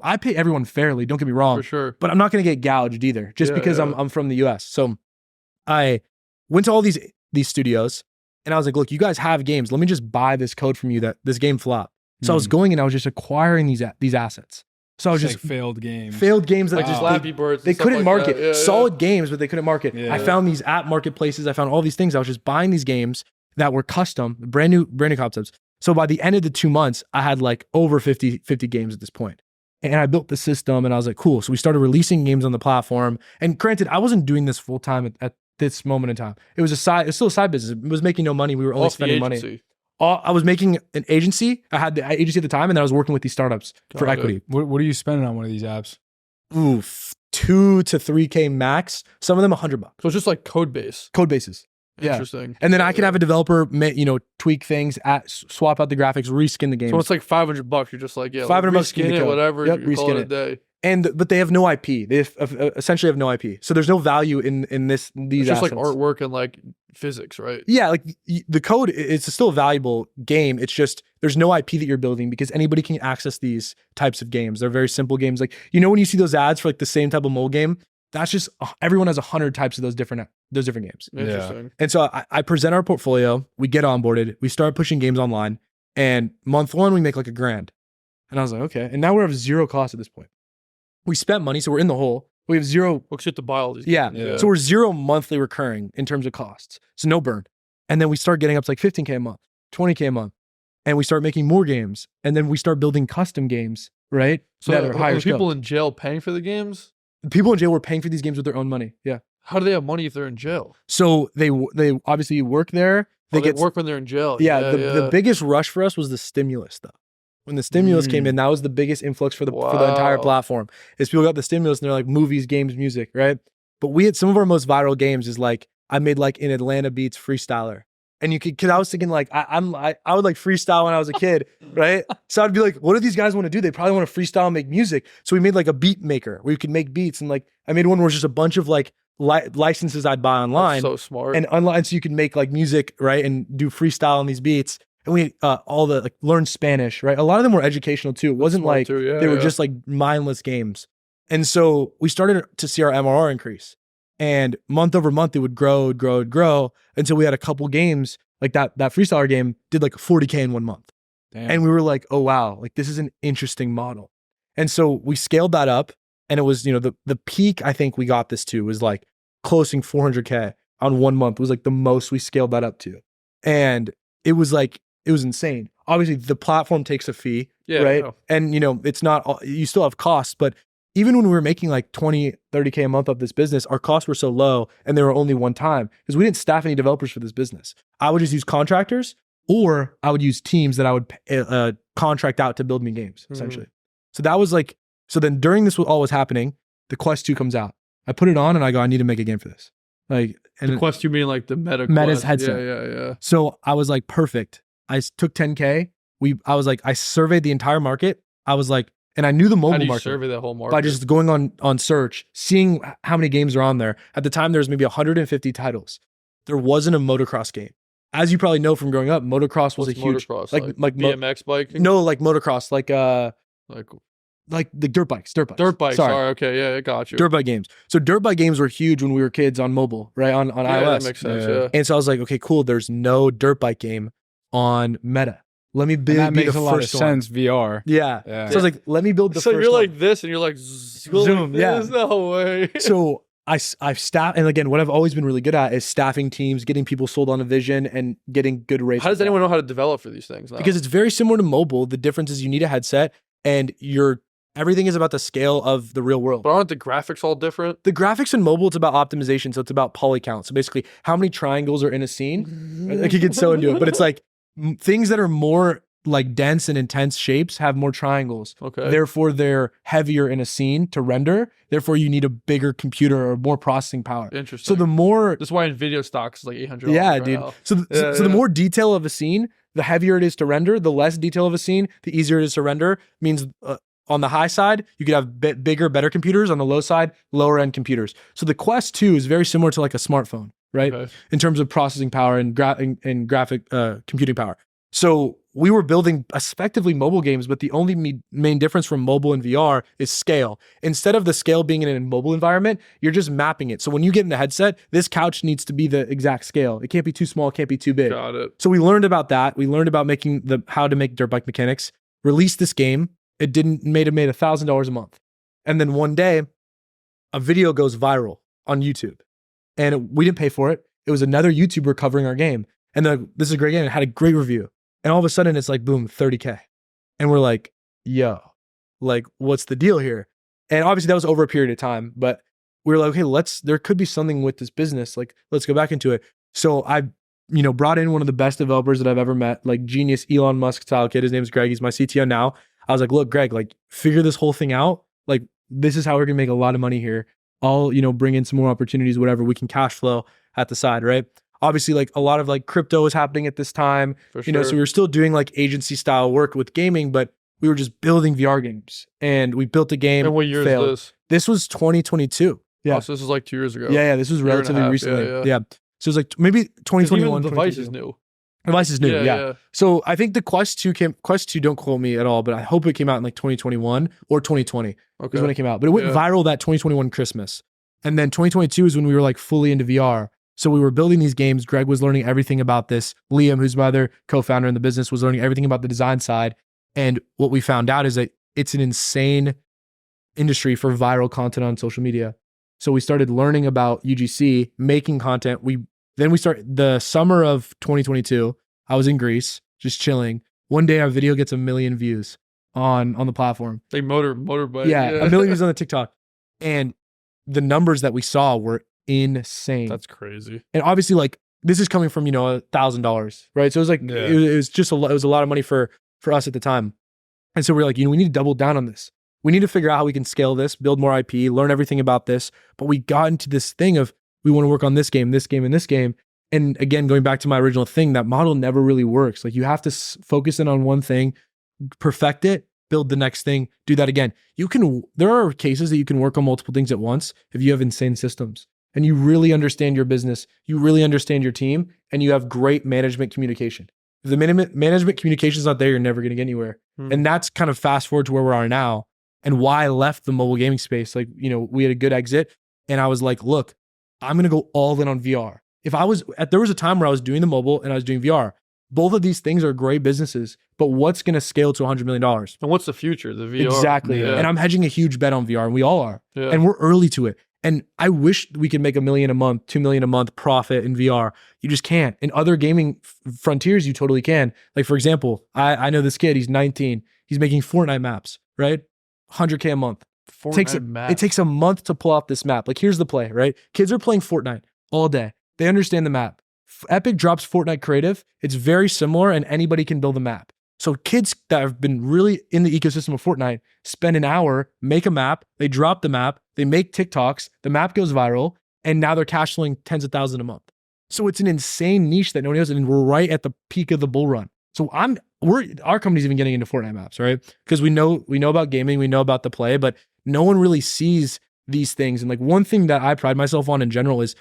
I pay everyone fairly. Don't get me wrong,
For sure.
but I'm not going to get gouged either, just because I'm from the US. So I went to all these studios, and I was like, look, you guys have games. Let me just buy this code from you that this game flopped. So I was going and I was just acquiring these assets. So I was
It's
just
like failed games.
that
Like
just
Flappy Birds.
they
and stuff
couldn't
like
market.
that. Yeah,
Solid games, but they couldn't market.
Yeah.
I found these app marketplaces. I found all these things. I was just buying these games that were custom, brand new concepts. So by the end of the 2 months, I had like over 50 games at this point. And I built the system and I was like, cool. So we started releasing games on the platform. And granted, I wasn't doing this full time at this moment in time. It was still a side business. It was making no money. We were only
Off the
spending money.
agency.
I was making an agency. I had the agency at the time, and then I was working with these startups for
Got it.
equity.
What are you spending on one of these apps?
Ooh, 2 to 3K max. Some of them $100.
So it's just like code base.
Code bases. Yeah.
Interesting.
And then I could have a developer, tweak things, swap out the graphics, reskin the game.
So it's like $500. You're just like, yeah,
$500
reskin
in the
it,
code.
whatever.
Yep,
you call
reskin
it a
it.
day.
But they have no IP. They essentially have no IP. So there's no value in these
It's just
assets.
like artwork and like physics, right?
Yeah, like the code, it's still a valuable game. It's just there's no IP that you're building because anybody can access these types of games. They're very simple games. Like, when you see those ads for like the same type of mobile game, that's just everyone has 100 types of those different games.
Interesting.
And so I present our portfolio, we get onboarded, we start pushing games online, and month 1 we make like $1,000. And I was like, okay. And now we have zero cost at this point. We spent money, so we're in the hole. We have zero.
We'll get to buy all these.
Yeah.
games.
So we're zero monthly recurring in terms of costs. So no burn. And then we start getting up to like 15K a month, 20K a month. And we start making more games. And then we start building custom games, right?
So
that are higher
are people
scale.
in jail paying for the games?
People in jail were paying for these games with their own money. Yeah.
How do they have money if they're in jail?
So they obviously work there.
They work when they're in jail.
The biggest rush for us was the stimulus though. When the stimulus came in, that was the biggest influx for the entire platform. Is people got the stimulus and they're like movies, games, music, right? But we had some of our most viral games is like I made like an Atlanta Beats freestyler. And you could, cause I was thinking like, I would like freestyle when I was a kid, right? So I'd be like, what do these guys want to do? They probably want to freestyle and make music. So we made like a beat maker where you could make beats. And like, I made one where it's just a bunch of like licenses I'd buy online.
That's so smart.
And online, so you can make like music, right? And do freestyle on these beats. And we all the like learn Spanish, right? A lot of them were educational too. It wasn't like they were just like mindless games. And so we started to see our MRR increase. And month over month, it would grow until we had a couple games like that freestyler game did like 40K in 1 month.
Damn.
And we were like, oh, wow, like this is an interesting model. And so we scaled that up and it was, the peak I think we got this to was like closing 400K on 1 month. It was like the most we scaled that up to. And it was insane. Obviously the platform takes a fee, right? And it's not, you still have costs, but even when we were making like 20, 30K a month of this business, our costs were so low and they were only one time because we didn't staff any developers for this business. I would just use contractors or I would use teams that I would contract out to build me games, essentially. So that was like, so then during this all was happening, the Quest 2 comes out. I put it on and I go, I need to make a game for this. Like, and
the Quest 2 mean like the Meta's
Quest headset.
Yeah.
So I was like, perfect. I took 10K. I was like, I surveyed the entire market. I was like, and I knew the mobile
How do you
market.
survey that whole market?
By just going on search, seeing how many games are on there. At the time, there was maybe 150 titles. There wasn't a motocross game. as you probably know from growing up, motocross was
What's
a huge
motocross?
like
BMX biking?
no, like motocross,
Like
like the dirt bikes.
dirt bikes.
Sorry.
Okay, yeah, I got you.
Dirt bike games. So dirt bike games were huge when we were kids on mobile, right? On
yeah,
iOS.
that makes sense.
Yeah.
Yeah.
And so I was like, okay, cool. There's no dirt bike game on Meta. Let me
And
build
that
be
makes
the
a lot of
first one.
sense. VR.
Yeah.
Yeah.
So I was like, let me build the
So
first
you're
one.
like this, and you're like
Zoom,
like
yeah.
There's no way.
So I've staffed, and again, what I've always been really good at is staffing teams, getting people sold on a vision, and getting good rates.
How does
with that.
anyone know how to develop for these things now?
Because it's very similar to mobile. The difference is you need a headset, and everything is about the scale of the real world.
But aren't the graphics all different?
The graphics in mobile, it's about optimization. So it's about poly count. So basically, how many triangles are in a scene? I could get so into it, but it's like things that are more like dense and intense shapes have more triangles.
Okay.
Therefore, they're heavier in a scene to render. Therefore, you need a bigger computer or more processing power.
Interesting.
So the more,
That's why in video stocks is like $800.
yeah,
right
dude.
now.
So the more detail of a scene, the heavier it is to render. The less detail of a scene, the easier it is to render. Means on the high side, you could have bigger, better computers. On the low side, lower end computers. So the Quest 2 is very similar to like a smartphone, right?
Okay.
In terms of processing power and graphic computing power. So we were building effectively mobile games, but the only main difference from mobile and VR is scale. Instead of the scale being in a mobile environment, you're just mapping it. So when you get in the headset, this couch needs to be the exact scale. It can't be too small, it can't be too big.
Got it.
So we learned about that. We learned about how to make dirt bike mechanics, released this game. It made $1,000 a month. And then one day, a video goes viral on YouTube. And we didn't pay for it. It was another YouTuber covering our game. And this is a great game. It had a great review. And all of a sudden it's like, boom, 30K. And we're like, yo, like, what's the deal here? And obviously that was over a period of time, but we were like, okay, there could be something with this business. Like, let's go back into it. So I, brought in one of the best developers that I've ever met, like genius Elon Musk style kid. His name is Greg. He's my CTO now. I was like, look, Greg, like figure this whole thing out. Like, this is how we're gonna make a lot of money here. I'll, bring in some more opportunities, whatever. We can cash flow at the side, right? Obviously, like a lot of like crypto was happening at this time,
For sure.
so we were still doing like agency style work with gaming, but we were just building VR games, and we built a game.
And what year
failed.
is this?
This was 2022. Yeah.
Oh, so this is like 2 years ago.
Yeah. This was
Year and a
relatively
half,
recently.
yeah.
Yeah. So it was like maybe 2021.
The device
2022.
is new.
Device is new. Yeah. So I think the Quest 2 don't quote me at all, but I hope it came out in like 2021 or 2020
Okay.
is when it came out. But it went
Yeah.
viral that 2021 Christmas. And then 2022 is when we were like fully into VR. So we were building these games. Greg was learning everything about this. Liam, who's my other co-founder in the business, was learning everything about the design side. And what we found out is that it's an insane industry for viral content on social media. So we started learning about UGC, making content. Then we started the summer of 2022. I was in Greece, just chilling. One day our video gets 1 million views on the platform.
Like motorbike.
Yeah, 1 million views on the TikTok. And the numbers that we saw were insane.
That's crazy.
And obviously, like, this is coming from, $1,000, right? So it was like,
Yeah.
it was just it was a lot of money for us at the time. And so we're like, we need to double down on this. We need to figure out how we can scale this, build more IP, learn everything about this. But we got into this thing of, we want to work on this game, this game, and this game. And again, going back to my original thing, that model never really works. Like, you have to focus in on one thing, perfect it, build the next thing, do that again. There are cases that you can work on multiple things at once if you have insane systems and you really understand your business, you really understand your team, and you have great management communication. If the management communication is not there, you're never going to get anywhere. And that's kind of fast forward to where we are now and why I left the mobile gaming space. Like, we had a good exit and I was like, look, I'm going to go all in on VR. There was a time where I was doing the mobile and I was doing VR. Both of these things are great businesses, but what's going to scale to $100 million?
And what's the future? The VR.
Exactly.
Yeah.
And I'm hedging a huge bet on VR, and we all are.
Yeah.
And we're early to it. And I wish we could make $1 million a month, $2 million a month profit in VR. You just can't. In other gaming frontiers, you totally can. Like, for example, I know this kid, he's 19. He's making Fortnite maps, right? 100K a month. It takes a month to pull off this map. Like, here's the play, right? Kids are playing Fortnite all day. They understand the map. Epic drops Fortnite Creative. It's very similar, and anybody can build a map. So kids that have been really in the ecosystem of Fortnite spend an hour, make a map, they drop the map, they make TikToks, the map goes viral, and now they're cash flowing tens of thousands a month. So it's an insane niche that no one knows, and we're right at the peak of the bull run. So our company's even getting into Fortnite maps, right? Because we know about gaming, we know about the play, but no one really sees these things. And like, one thing that I pride myself on in general is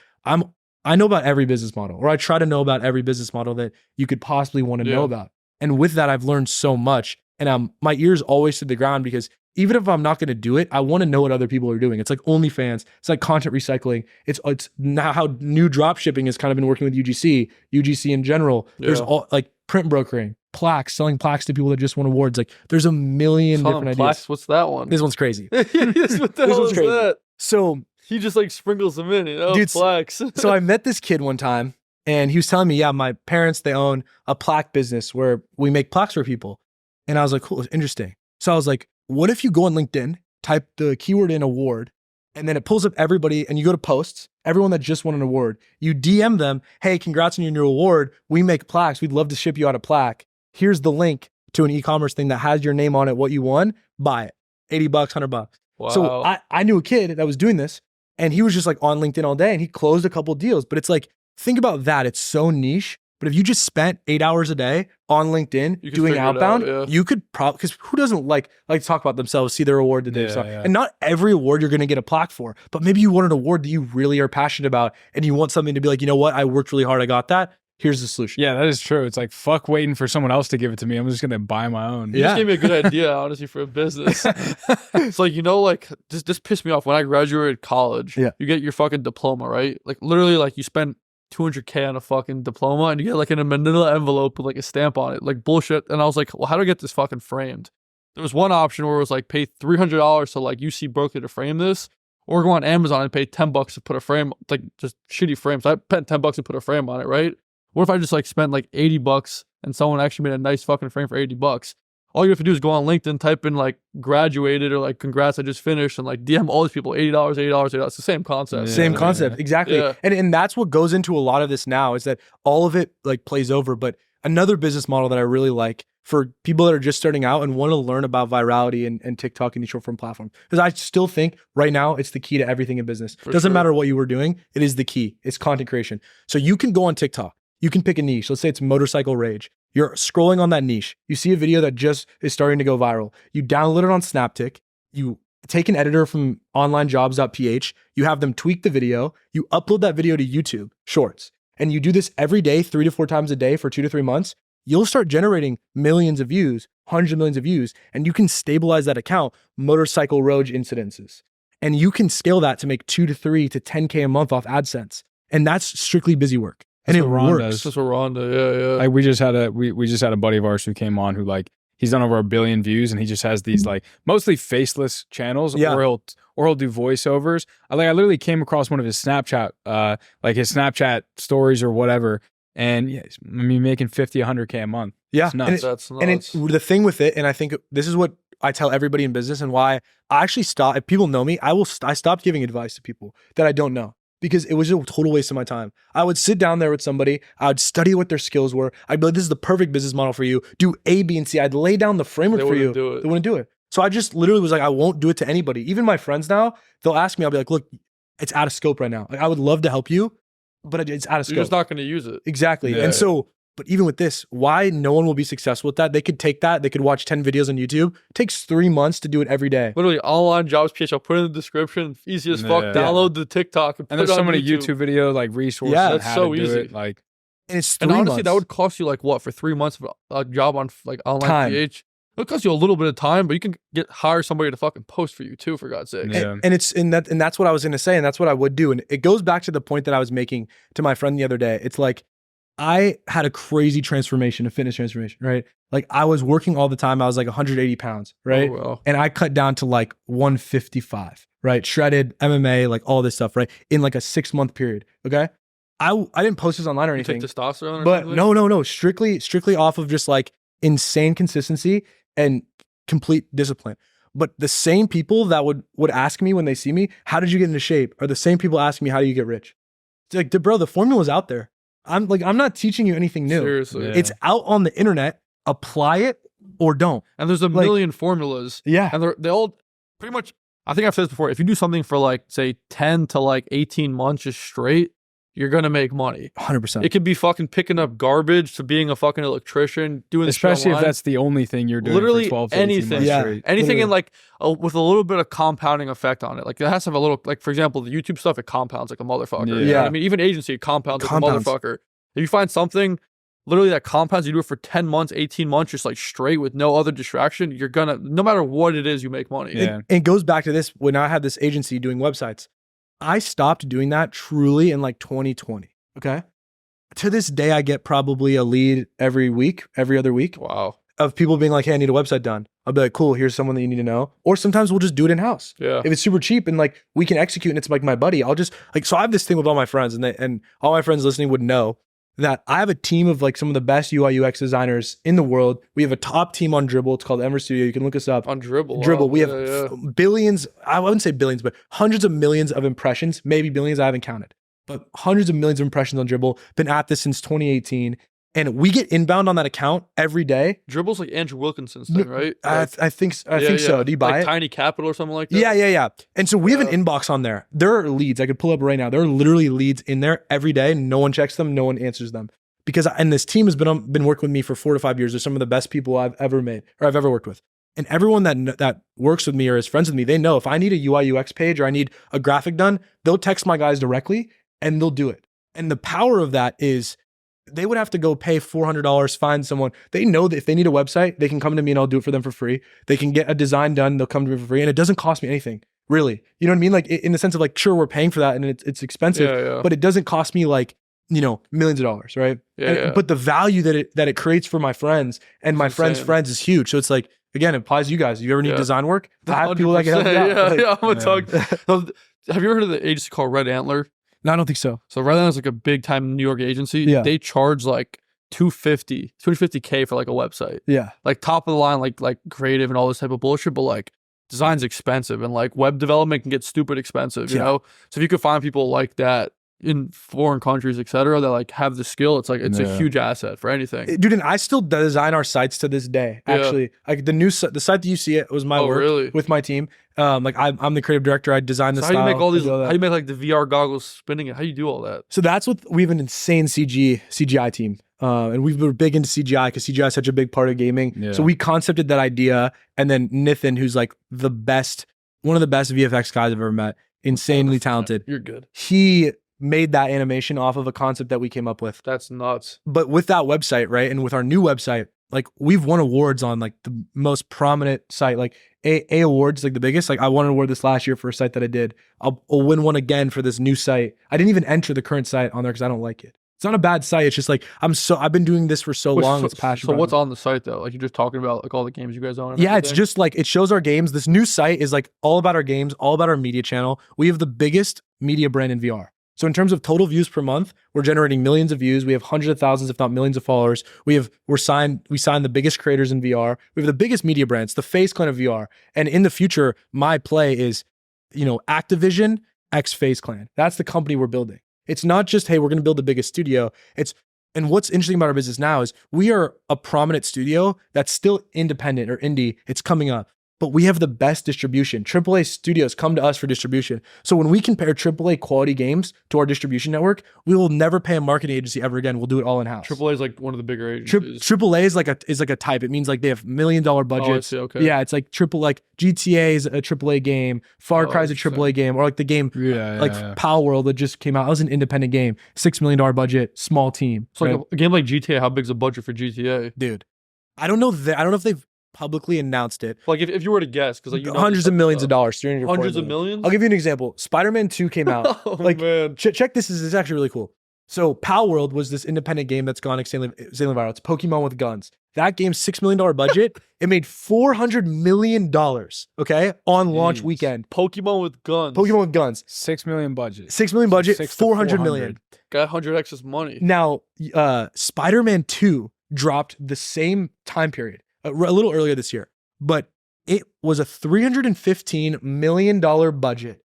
I know about every business model, or I try to know about every business model that you could possibly want to know about. And with that, I've learned so much. And my ear's always to the ground, because even if I'm not going to do it, I want to know what other people are doing. It's like OnlyFans. It's like content recycling. It's now how new drop shipping has kind of been working with UGC in general. There's all like print brokering, plaques, selling plaques to people that just won awards. Like there's a million different ideas.
Plaques, what's that one?
This one's crazy.
What the hell is
crazy.
that?
So
He just like sprinkles them in,
Dude,
plaques.
so I met this kid one time, and he was telling me, yeah, my parents, they own a plaque business where we make plaques for people. And I was like, cool, it's interesting. So I was like, what if you go on LinkedIn, type the keyword in award, and then it pulls up everybody, and you go to posts, everyone that just won an award, you DM them, hey, congrats on your new award. We make plaques. We'd love to ship you out a plaque. Here's the link to an e-commerce thing that has your name on it, what you won, buy it. $80, $100.
Wow.
So I knew a kid that was doing this, and he was just like on LinkedIn all day, and he closed a couple deals. But it's like, think about that. It's so niche. But if you just spent 8 hours a day on LinkedIn doing outbound, you could probably, because who doesn't like to talk about themselves, see their award that they've saw. And not every award you're going to get a plaque for, but maybe you want an award that you really are passionate about, and you want something to be like, you know what, I worked really hard, I got that. Here's the solution.
Yeah, that is true. It's like, fuck waiting for someone else to give it to me. I'm just going to buy my own.
You just gave me a good idea, honestly, for a business. It's like, like, this pissed me off. When I graduated college, you get your fucking diploma, right? Like, literally, like, you spend $200K on a fucking diploma, and you get like in a manila envelope with like a stamp on it, like bullshit. And I was like, well, how do I get this fucking framed? There was one option where it was like, pay $300 to like UC Berkeley to frame this, or go on Amazon and pay $10 to put a frame, like just shitty frames. I spent $10 to put a frame on it, right? What if I just like spent like $80 and someone actually made a nice fucking frame for $80? All you have to do is go on LinkedIn, type in like graduated or like congrats, I just finished, and like DM all these people $80, $80. It's the same concept.
Same concept, exactly. And that's what goes into a lot of this now, is that all of it like plays over. But another business model that I really like for people that are just starting out and want to learn about virality and TikTok and these short form platforms, because I still think right now it's the key to everything in business. Doesn't matter what you were doing, it is the key. It's content creation. So you can go on TikTok. You can pick a niche. Let's say it's motorcycle rage. You're scrolling on that niche. You see a video that just is starting to go viral. You download it on Snaptic. You take an editor from onlinejobs.ph. You have them tweak the video. You upload that video to YouTube Shorts. And you do this every day, 3 to 4 times a day for 2 to 3 months. You'll start generating millions of views, hundreds of millions of views, and you can stabilize that account, motorcycle rage incidences. And you can scale that to make 2 to 3 to 10K a month off AdSense. And that's strictly busy work. And it works.
That's what Ron does. Yeah.
Like we just had a buddy of ours who came on who like he's done over 1 billion views, and he just has these like mostly faceless channels, or he'll do voiceovers. I literally came across one of his Snapchat, like his Snapchat stories or whatever, and making 50, 100K a month.
Yeah,
it's nuts.
That's nuts.
And the thing with it, and I think this is what I tell everybody in business, and why I actually stop. If people know me, I stopped giving advice to people that I don't know, because it was a total waste of my time. I would sit down there with somebody, I would study what their skills were. I'd be like, this is the perfect business model for you. Do A, B, and C. I'd lay down the framework for you. They wouldn't do it. So I just literally was like, I won't do it to anybody. Even my friends now, they'll ask me, I'll be like, look, it's out of scope right now. Like, I would love to help you, but it's out of scope.
You're just not going to use it.
Exactly. Yeah. And so, but even with this, why no one will be successful with that? They could take that, they could watch 10 videos on YouTube. It takes 3 months to do it every day.
Literally, online jobs PH, I'll put it in the description. Easy as fuck. Download the TikTok and
there's so many YouTube video like resources.
Yeah,
that's
so easy.
Like,
and it's 3
honestly,
months.
that would cost you like what, for 3 months of a job on like online PH? It would cost you a little bit of time, but you can hire somebody to fucking post for you too, for God's sake.
Yeah. And that's what I was gonna say, and that's what I would do. And it goes back to the point that I was making to my friend the other day. It's like, I had a crazy transformation, a fitness transformation, right? Like I was working all the time. I was like 180 pounds, right?
Oh, wow.
And I cut down to like 155, right? Shredded, MMA, like all this stuff, right? In like a 6-month period, okay? I didn't post this online or anything.
You take testosterone or
but
something?
No. Strictly off of just like insane consistency and complete discipline. But the same people that would ask me when they see me, how did you get into shape? Are the same people asking me, how do you get rich? It's like, bro, the formula's out there. I'm not teaching you anything new.
Seriously.
Yeah.
It's out on the internet. Apply it or don't.
And there's a million formulas.
Yeah.
And they all pretty much, I think I've said this before, if you do something for like, say 10 to like 18 months just straight, you're gonna make money.
100%.
It could be fucking picking up garbage to being a fucking electrician, doing this shit
Especially if
online.
that's the only thing you're doing
Literally
for 12 to 18
anything.
months
Yeah.
straight.
Anything in
Literally.
like with a little bit of compounding effect on it. Like it has to have a little, like for example, the YouTube stuff, it compounds like a motherfucker. You know
Yeah.
what I mean, even agency, it compounds like a
Compounds.
motherfucker. If you find something literally that compounds, you do it for 10 months, 18 months, just like straight with no other distraction, you're gonna, no matter what it is, you make money.
Yeah.
It goes back to this. When I had this agency doing websites, I stopped doing that truly in like 2020. Okay. To this day, I get probably a lead every other week
Wow.
of people being like, hey, I need a website done. I'll be like, cool, here's someone that you need to know. Or sometimes we'll just do it in-house.
Yeah.
If it's super cheap and like we can execute and it's like my buddy, I'll just like, so I have this thing with all my friends and all my friends listening would know that I have a team of like some of the best UI UX designers in the world. We have a top team on Dribbble. It's called Emer Studio. You can look us up.
On Dribbble.
Dribbble.
Wow.
We have
Yeah.
billions, I wouldn't say billions, but hundreds of millions of impressions, maybe billions, I haven't counted, but hundreds of millions of impressions on Dribbble. Been at this since 2018. And we get inbound on that account every day.
Dribble's like Andrew Wilkinson's thing, right?
I think
Yeah,
so.
yeah.
Do you buy
like
it?
Tiny Capital or something like that?
Yeah. And so we have an
Yeah.
inbox on there. There are leads. I could pull up right now. There are literally leads in there every day. No one checks them. No one answers them. Because, and this team has been working with me for 4 to 5 years. They're some of the best people I've ever met or I've ever worked with. And everyone that works with me or is friends with me, they know if I need a UI UX page or I need a graphic done, they'll text my guys directly and they'll do it. And the power of that is they would have to go pay $400, find someone. They know that if they need a website, they can come to me and I'll do it for them for free. They can get a design done. They'll come to me for free. And it doesn't cost me anything, really. You know what I mean? Like in the sense of like, sure, we're paying for that and it's expensive,
Yeah.
but it doesn't cost me like, millions of dollars, right?
Yeah.
But the value that it creates for my friends and my friends'
insane.
friends is huge. So it's like, again, it applies to you guys. If you ever need
Yeah.
design work, I have people that can help you out.
Yeah,
Like,
yeah, I'm gonna
Yeah.
talk. So, have you ever heard of the agency called Red Antler?
No, I don't think so.
So Red Antler's like a big time New York agency.
Yeah.
They charge like $250K for like a website.
Yeah.
Like top of the line, like creative and all this type of bullshit, but like design's expensive and like web development can get stupid expensive, you
Yeah.
know? So if you could find people like that in foreign countries, etc., that like have the skill, it's like it's a
Yeah.
huge asset for anything.
Dude, and I still design our sites to this day.
Yeah.
Actually, like the site that you see, it was my
Oh,
work
really?
with my team. Like I'm the creative director. I designed the
So
style.
how do you make all
I
these?
do
How do you make like the VR goggles spinning it? How do you do all that?
So that's what we have an insane CGI team. And we've been big into CGI because CGI is such a big part of gaming.
Yeah.
So we concepted that idea. And then Nithin, who's like one of the best VFX guys I've ever met, insanely talented.
You're good.
He made that animation off of a concept that we came up with.
That's nuts.
But with that website, right? And with our new website, like we've won awards on like the most prominent site, like A awards, like the biggest. Like I won an award this last year for a site that I did. I'll win one again for this new site. I didn't even enter the current site on there because I don't like it. It's not a bad site. It's just like I've been doing this for so long. It's passionate.
So what's on the site though? Like you're just talking about like all the games you guys own. And
Yeah, it's
everything?
just like it shows our games. This new site is like all about our games, all about our media channel. We have the biggest media brand in VR. So in terms of total views per month, we're generating millions of views. We have hundreds of thousands, if not millions of followers. We signed the biggest creators in VR. We have the biggest media brands, the Face Clan of VR. And in the future, my play is, Activision x Face Clan. That's the company we're building. It's not just, hey, we're going to build the biggest studio. And what's interesting about our business now is we are a prominent studio that's still independent or indie. It's coming up. But we have the best distribution. AAA studios come to us for distribution. So when we compare AAA quality games to our distribution network, we will never pay a marketing agency ever again. We'll do it all in-house.
AAA is like one of the bigger agencies.
AAA is like a type. It means like they have $1 million budgets.
Oh, I see, okay.
Yeah, it's like GTA is a AAA game. Far Cry is a AAA game, or like the game Pal World that just came out. That was an independent game. $6 million budget, small team.
So like
right?
a game like GTA, how big's the budget for GTA?
Dude, I don't know if they've publicly announced it.
Like if you were to guess, because like
hundreds of millions of dollars, 300 or
hundreds
400
of
million.
millions.
I'll give you an example. Spider-Man 2 came out.
Oh
like,
man,
check this. This is actually really cool. So Pal World was this independent game that's gone insanely viral. It's Pokemon with guns. That game's $6 million budget. It made $400 million, okay, on launch
Jeez.
weekend.
Pokemon with guns.
Pokemon with guns.
6 million budget.
$6 million budget,
6 to
400 million.
400.
Got 100x his money.
Now, Spider-Man 2 dropped the same time period, a little earlier this year, but it was a $315 million budget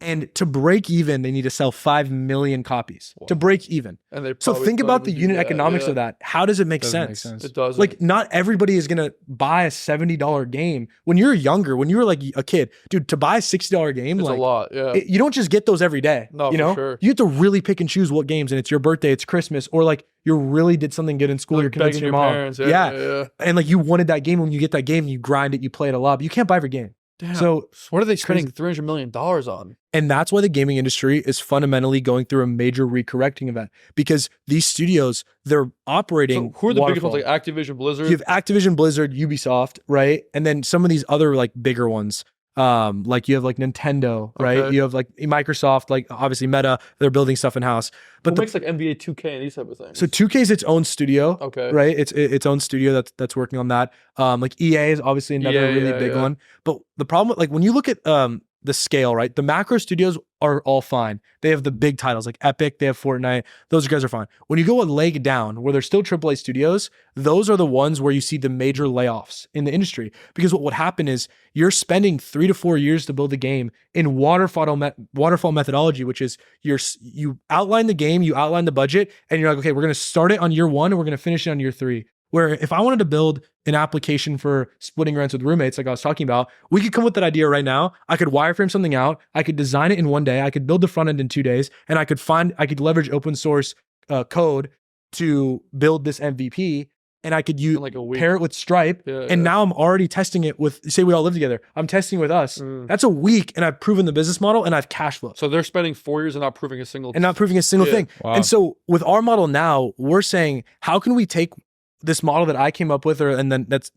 And to break even, they need to sell 5 million copies to break even.
And they
So
probably
think
don't
about the
even do
unit
that,
economics of that. How does it make
Doesn't
sense?
make sense.
It doesn't.
Like, not everybody is gonna buy a $70 game. When you're younger, when you were like a kid, dude, to buy a $60 game,
it's
like,
a lot. Yeah.
you don't just get those every day.
No,
you
for
know,
sure.
you have to really pick and choose what games, and it's your birthday, it's Christmas, or like you really did something good in school.
Like
You're convincing
begging
your mom.
parents.
Yeah. And like you wanted that game. When you get that game, you grind it, you play it a lot. But you can't buy every game.
Damn.
So
what are they spending $300 million on?
And that's why the gaming industry is fundamentally going through a major recorrecting event, because these studios, they're operating.
So who are the biggest
waterfall.
ones? Like Activision, Blizzard?
You have Activision, Blizzard, Ubisoft, right? And then some of these other like bigger ones. Like you have like Nintendo, right?
Okay.
You have like Microsoft, like obviously Meta, they're building stuff in house. But
Who makes like NBA 2K and these type of things?
So 2K is its own studio,
Okay.
right? It's its own studio that's working on that. Like EA is obviously another really big one. But the problem with, like, when you look at the scale, right? The macro studios are all fine. They have the big titles like Epic, they have Fortnite. Those guys are fine. When you go a leg down, where they're still AAA studios, those are the ones where you see the major layoffs in the industry. Because what would happen is you're spending 3 to 4 years to build a game in waterfall methodology, which is you outline the game, you outline the budget, and you're like, okay, we're going to start it on year 1 and we're going to finish it on year 3. Where if I wanted to build an application for splitting rents with roommates, like I was talking about, we could come with that idea right now. I could wireframe something out. I could design it in 1 day. I could build the front end in 2 days, and I could leverage open source code to build this MVP, and I could use
like a week.
Pair it with Stripe. And now I'm already testing it with, say we all live together. I'm testing with us. That's a week, and I've proven the business model, and I've cash flow.
So they're spending 4 years and not proving a single
thing.
Wow.
And so with our model now, we're saying, how can we take this model that I came up with, and then that's,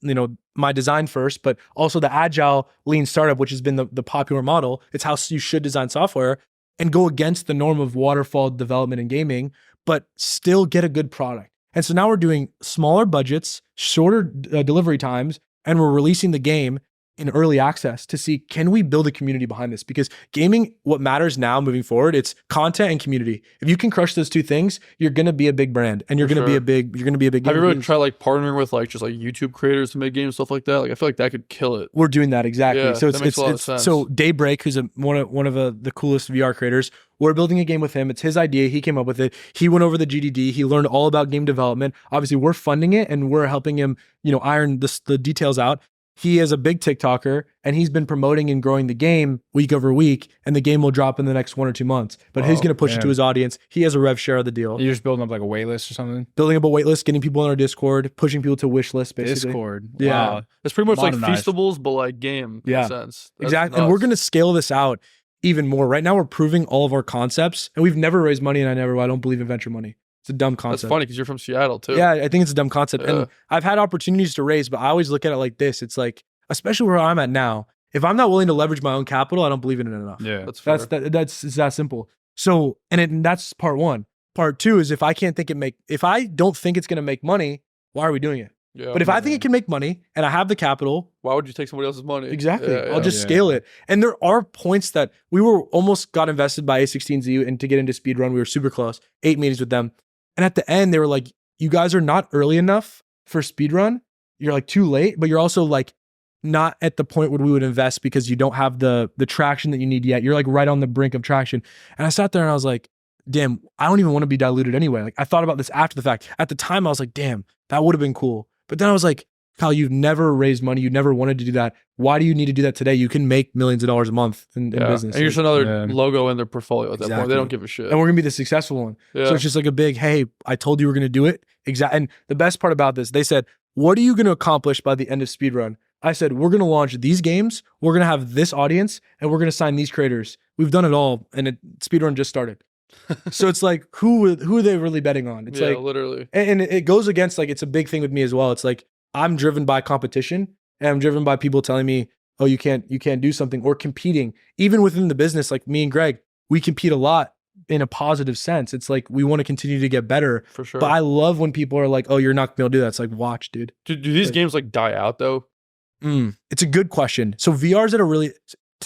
my design first, but also the agile lean startup, which has been the popular model. It's how you should design software, and go against the norm of waterfall development in gaming, but still get a good product. And so now we're doing smaller budgets, shorter delivery times, and we're releasing the game in early access to see, can we build a community behind this? Because gaming, what matters now moving forward, it's content and community. If you can crush those two things, you're going to be a big brand, and you're going to be a big game.
Have you ever tried like partnering with like just like YouTube creators to make games, stuff like that? Like I feel like that could kill it.
We're doing that exactly.
Yeah,
so
that makes a lot of sense.
So Daybreak, who's one of the coolest VR creators, we're building a game with him. It's his idea. He came up with it. He went over the GDD. He learned all about game development. Obviously, we're funding it, and we're helping him, iron the details out. He is a big TikToker, and he's been promoting and growing the game week over week, and the game will drop in the next 1 or 2 months. But he's going to push it to his audience. He has a rev share of the deal.
You're just building up like a wait list or something?
Building up a wait list, getting people on our Discord, pushing people to wish list, basically.
Discord.
Yeah.
Wow.
It's pretty much
Modernized.
like Feastables, but like game in a sense. That's
Exactly.
nuts.
And we're going to scale this out even more. Right now, we're proving all of our concepts, and we've never raised money, and I don't believe in venture money. It's a dumb concept.
That's funny because you're from Seattle too.
Yeah, I think it's a dumb concept.
Yeah.
And I've had opportunities to raise, but I always look at it like this. It's like, especially where I'm at now, if I'm not willing to leverage my own capital, I don't believe in it enough.
Yeah.
That's fair.
It's that simple. So, and that's part 1. Part 2 is if I don't think it's going to make money, why are we doing it?
Yeah.
But if I think it can make money and I have the capital,
why would you take somebody else's money?
exactly,
Yeah,
I'll just scale it. And there are points that we were almost got invested by A16Z and to get into speedrun. We were super close, 8 meetings with them. And at the end, they were like, you guys are not early enough for speedrun. You're like too late, but you're also like not at the point where we would invest because you don't have the traction that you need yet. You're like right on the brink of traction. And I sat there and I was like, damn, I don't even want to be diluted anyway. Like I thought about this after the fact. At the time, I was like, damn, that would have been cool. But then I was like, Kyle, you've never raised money. You never wanted to do that. Why do you need to do that today? You can make millions of dollars a month in business.
And you're just another logo in their portfolio at that point.
Exactly.
They don't give a shit.
And we're going to be the successful one.
Yeah.
So it's just like a big, hey, I told you we're going to do it. And the best part about this, they said, what are you going to accomplish by the end of speedrun? I said, we're going to launch these games. We're going to have this audience, and we're going to sign these creators. We've done it all, and speedrun just started. So it's like, who are they really betting on? It's like
literally.
And it goes against, like, it's a big thing with me as well. It's like, I'm driven by competition, and I'm driven by people telling me, oh, you can't do something, or competing. Even within the business, like me and Greg, we compete a lot in a positive sense. It's like, we want to continue to get better.
For sure.
But I love when people are like, oh, you're not going to be able to do that. It's like, watch, dude.
Do these games like die out though?
It's a good question. So VR's at a really,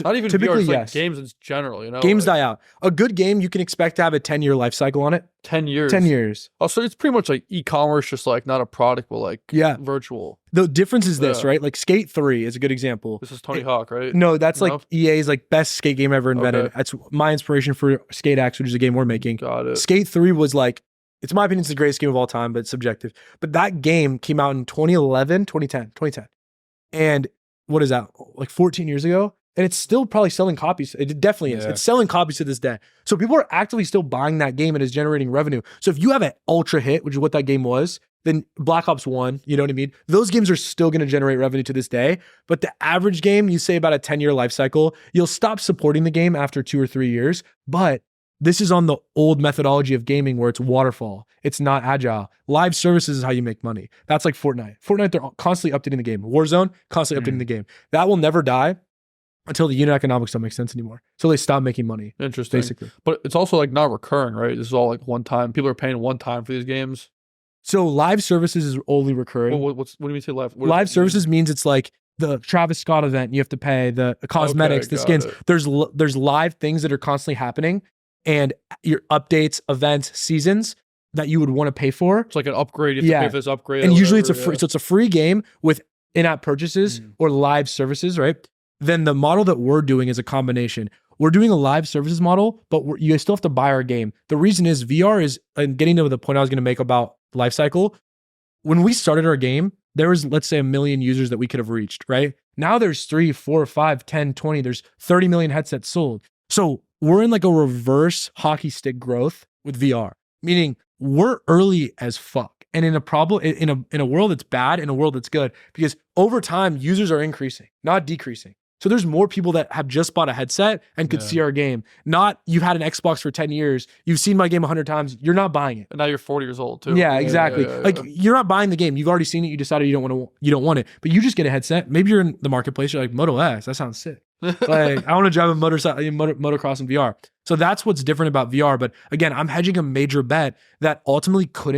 Not even
typically,
VR, it's like
yes.
games in general, you know?
Games
like
die out. A good game, you can expect to have a 10-year life cycle on it.
10 years.
10 years.
Oh, so it's pretty much like e-commerce, just like not a product, but like virtual.
The difference is this,
Yeah.
right? Like Skate 3 is a good example.
This is Tony Hawk, right?
No, that's
No?
like EA's like best skate game ever invented.
Okay.
That's my inspiration for Skate X, which is a game we're making.
Got it.
Skate 3 was like, it's my opinion, it's the greatest game of all time, but it's subjective. But that game came out in 2010. And what is that? Like 14 years ago? And it's still probably selling copies. It definitely is.
Yeah.
It's selling copies to this day. So people are actively still buying that game and it's generating revenue. So if you have an ultra hit, which is what that game was, then Black Ops 1, you know what I mean? Those games are still going to generate revenue to this day. But the average game, you say about a 10-year life cycle, you'll stop supporting the game after 2 or 3 years. But this is on the old methodology of gaming where it's waterfall. It's not agile. Live services is how you make money. That's like Fortnite. Fortnite, they're constantly updating the game. Warzone, constantly updating the game. That will never die until the unit economics don't make sense anymore. So they stop making money.
Interesting.
Basically.
But it's also like not recurring, right? This is all like one time. People are paying one time for these games.
So live services is only recurring.
What do you mean say live?
Live services means it's like the Travis Scott event, you have to pay, the cosmetics, the skins. There's live things that are constantly happening, and your updates, events, seasons that you would want to pay for.
It's like an upgrade. You have to pay for this upgrade.
And usually
whatever,
it's a free, so it's a free game with in-app purchases or live services, right? Then the model that we're doing is a combination. We're doing a live services model, but you still have to buy our game. The reason is VR is, and getting to the point I was going to make about life cycle, when we started our game, there was, let's say, 1 million users that we could have reached, right? Now there's 3, 4, 5, 10, 20, there's 30 million headsets sold. So we're in like a reverse hockey stick growth with VR, meaning we're early as fuck. And in a world that's bad, in a world that's good, because over time, users are increasing, not decreasing. So there's more people that have just bought a headset and could see our game. Not you've had an Xbox for 10 years, you've seen my game 100 times, you're not buying it.
And now you're 40 years old too.
Yeah, exactly. Like you're not buying the game. You've already seen it. You decided you don't want it. But you just get a headset. Maybe you're in the marketplace. You're like, Moto S, that sounds sick. Like I want to drive a motocross in VR. So that's what's different about VR. But again, I'm hedging a major bet that ultimately could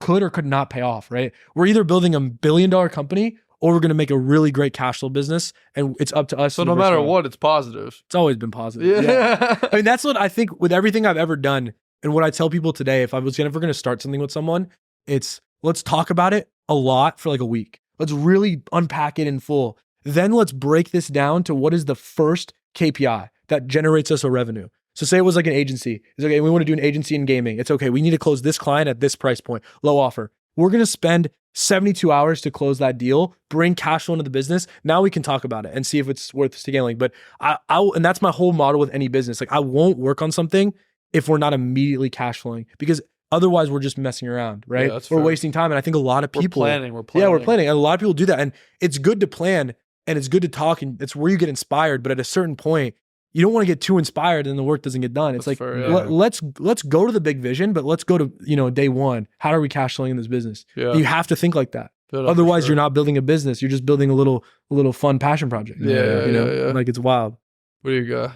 or could not pay off, right? We're either building $1 billion company or we're going to make a really great cash flow business, and it's up to us.
So no matter what, it's positive.
It's always been positive. Yeah. I mean, that's what I think with everything I've ever done, and what I tell people today, if I was ever going to start something with someone, it's let's talk about it a lot for like a week. Let's really unpack it in full. Then let's break this down to what is the first KPI that generates us a revenue. So say it was like an agency. It's okay, we want to do an agency in gaming. It's okay, we need to close this client at this price point, low offer. We're going to spend 72 hours to close that deal, bring cash flow into the business. Now we can talk about it and see if it's worth scaling. But and that's my whole model with any business. Like I won't work on something if we're not immediately cash flowing, because otherwise we're just messing around, right?
Yeah,
we're wasting time. And I think a lot of people
we're planning.
Yeah, we're planning. And a lot of people do that. And it's good to plan and it's good to talk, and it's where you get inspired. But at a certain point, you don't want to get too inspired and the work doesn't get done. It's that's like, fair, yeah. let's go to the big vision, but let's go to, day one. How are we cash flowing in this business? Yeah. You have to think like that. Otherwise, you're not building a business. You're just building a little fun passion project.
Yeah.
Like it's wild.
What do you got?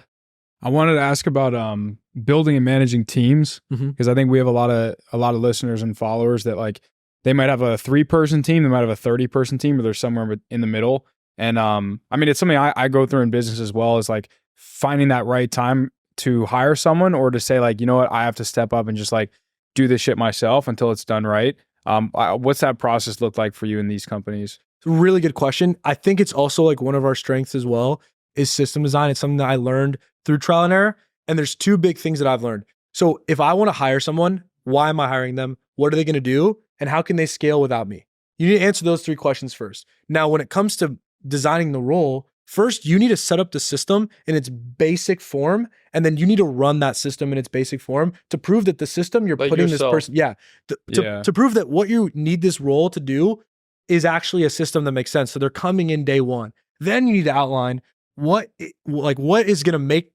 I wanted to ask about building and managing teams, because I think we have a lot of listeners and followers that like they might have a 3-person team, they might have a 30-person team, or they're somewhere in the middle. And I mean, it's something I go through in business as well, is like finding that right time to hire someone, or to say like, you know what, I have to step up and just like do this shit myself until it's done right. What's that process look like for you in these companies?
It's a really good question. I think it's also like one of our strengths as well is system design. It's something that I learned through trial and error. And there's 2 big things that I've learned. So if I want to hire someone, why am I hiring them? What are they going to do? And how can they scale without me? You need to answer those 3 questions first. Now, when it comes to designing the role, first, you need to set up the system in its basic form, and then you need to run that system in its basic form to prove that the system you're putting yourself. This person, to prove that what you need this role to do is actually a system that makes sense. So they're coming in day one. Then you need to outline what's gonna make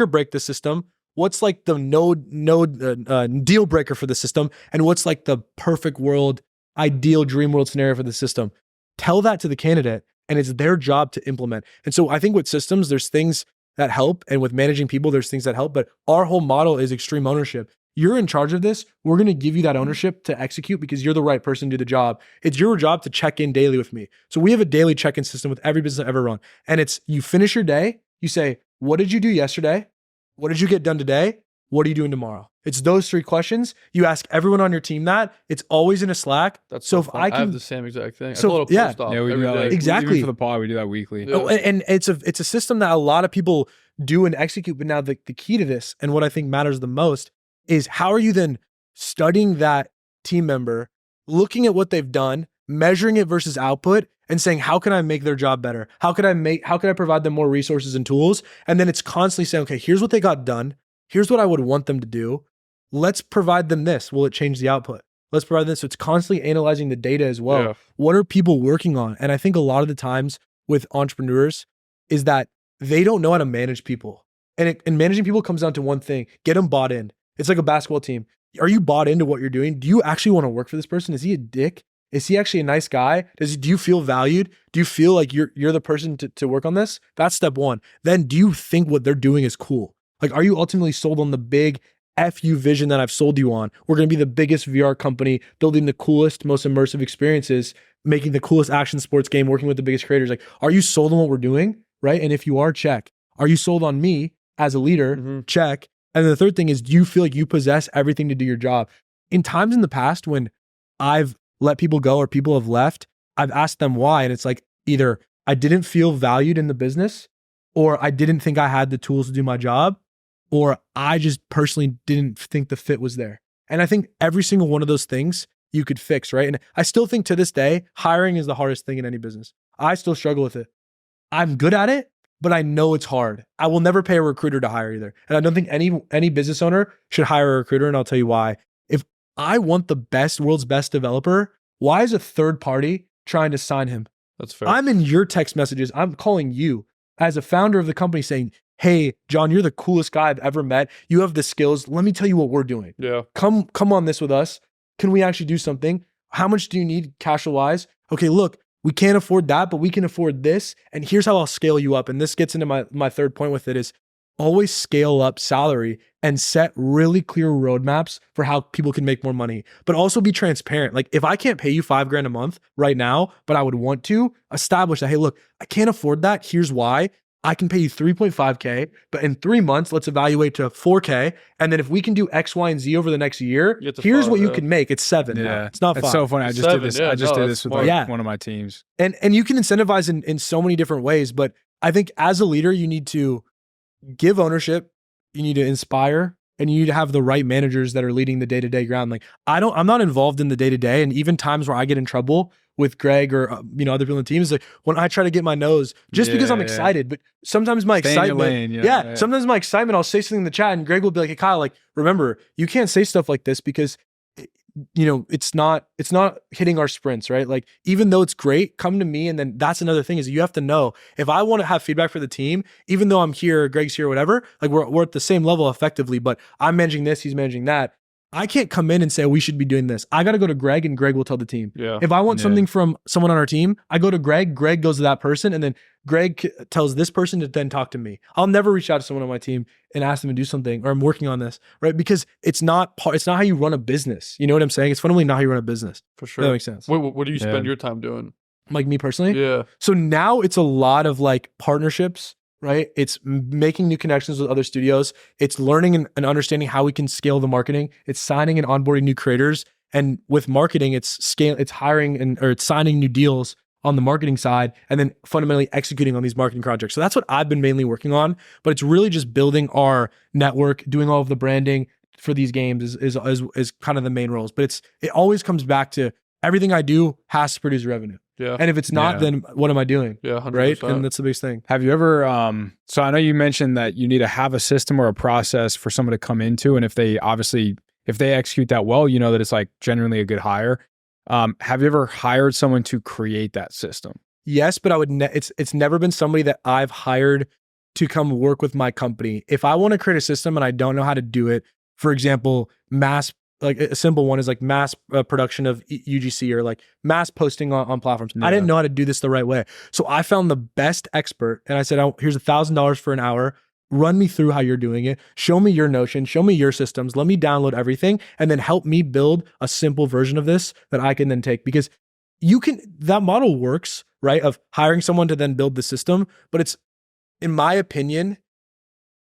or break the system. What's like the deal breaker for the system, and what's like the perfect world, ideal dream world scenario for the system. Tell that to the candidate. And it's their job to implement. And so I think with systems, there's things that help. And with managing people, there's things that help. But our whole model is extreme ownership. You're in charge of this. We're going to give you that ownership to execute because you're the right person to do the job. It's your job to check in daily with me. So we have a daily check-in system with every business I've ever run. And it's you finish your day You say, what did you do yesterday? What did you get done today? What are you doing tomorrow? It's those 3 questions. You ask everyone on your team that. It's always in a Slack.
That's
so if
fun.
I can,
have the same exact thing.
So,
I pull up
yeah.
post-op
Yeah, we do
every
that
day.
like,
Exactly.
even for the pod, we do that weekly.
Yeah.
Oh, and it's a system that a lot of people do and execute. But now the key to this, and what I think matters the most, is how are you then studying that team member, looking at what they've done, measuring it versus output, and saying, how can I make their job better? How can I provide them more resources and tools? And then it's constantly saying, okay, here's what they got done. Here's what I would want them to do. Let's provide them this. Will it change the output? Let's provide this. So it's constantly analyzing the data as well.
Yeah.
What are people working on? And I think a lot of the times with entrepreneurs is that they don't know how to manage people. And managing people comes down to one thing: get them bought in. It's like a basketball team. Are you bought into what you're doing? Do you actually want to work for this person? Is he a dick? Is he actually a nice guy? Do you feel valued? Do you feel like you're the person to work on this? That's step 1. Then do you think what they're doing is cool? Like, are you ultimately sold on the big FU vision that I've sold you on? We're going to be the biggest VR company, building the coolest, most immersive experiences, making the coolest action sports game, working with the biggest creators. Like, are you sold on what we're doing? Right? And if you are, check. Are you sold on me as a leader?
Mm-hmm.
Check. And then the third thing is, do you feel like you possess everything to do your job? In times in the past when I've let people go or people have left, I've asked them why. And it's like, either I didn't feel valued in the business, or I didn't think I had the tools to do my job, or I just personally didn't think the fit was there. And I think every single one of those things you could fix, right? And I still think to this day, hiring is the hardest thing in any business. I still struggle with it. I'm good at it, but I know it's hard. I will never pay a recruiter to hire either. And I don't think any business owner should hire a recruiter, and I'll tell you why. If I want the world's best developer, why is a third party trying to sign him?
That's fair.
I'm in your text messages. I'm calling you as a founder of the company saying, hey, John, you're the coolest guy I've ever met. You have the skills. Let me tell you what we're doing.
Yeah.
Come on this with us. Can we actually do something? How much do you need cash flow wise? Okay, look, we can't afford that, but we can afford this. And here's how I'll scale you up. And this gets into my third point with it is always scale up salary and set really clear roadmaps for how people can make more money, but also be transparent. Like, if I can't pay you $5,000 a month right now, but I would want to establish that, hey, look, I can't afford that. Here's why. I can pay you 3.5K, but in 3 months, let's evaluate to 4K. And then if we can do X, Y, and Z over the next year, here's what you can make. It's 7.
Yeah.
Now. It's not 5.
It's so funny. I just did this.
Yeah,
I just did this with one of my teams.
And you can incentivize in so many different ways. But I think as a leader, you need to give ownership, you need to inspire, and you need to have the right managers that are leading the day-to-day ground. Like, I'm not involved in the day-to-day. And even times where I get in trouble with Greg or other people on the team is like when I try to get my nose just because I'm excited, but sometimes my excitement, sometimes my excitement, I'll say something in the chat and Greg will be like, hey Kyle, like, remember, you can't say stuff like this because it's not hitting our sprints, right? Like, even though it's great, come to me. And then that's another thing is you have to know, if I want to have feedback for the team, even though I'm here, Greg's here, whatever, like we're at the same level effectively, but I'm managing this, he's managing that. I can't come in and say, we should be doing this. I got to go to Greg and Greg will tell the team.
Yeah.
If I want something from someone on our team, I go to Greg, Greg goes to that person, and then Greg tells this person to then talk to me. I'll never reach out to someone on my team and ask them to do something, or I'm working on this, right? Because it's not how you run a business. You know what I'm saying? It's fundamentally not how you run a business.
For sure.
That makes sense.
What do you spend your time doing?
Like me personally?
Yeah.
So now it's a lot of like partnerships, right? It's making new connections with other studios. It's learning and understanding how we can scale the marketing. It's signing and onboarding new creators. And with marketing, it's hiring or it's signing new deals on the marketing side, and then fundamentally executing on these marketing projects. So that's what I've been mainly working on, but it's really just building our network, doing all of the branding for these games is kind of the main roles. But it always comes back to everything I do has to produce revenue.
Yeah.
And if it's not, then what am I doing?
Yeah, 100%.
Right? And that's the biggest thing.
Have you ever, so I know you mentioned that you need to have a system or a process for someone to come into. And if they execute that well, you know that it's like genuinely a good hire. Have you ever hired someone to create that system?
Yes, but it's never been somebody that I've hired to come work with my company. If I want to create a system and I don't know how to do it, for example, like a simple one is like mass production of UGC or like mass posting on platforms. Yeah. I didn't know how to do this the right way. So I found the best expert and I said, here's $1,000 for an hour. Run me through how you're doing it. Show me your Notion, show me your systems. Let me download everything and then help me build a simple version of this that I can then take, because that model works, right? Of hiring someone to then build the system, but in my opinion,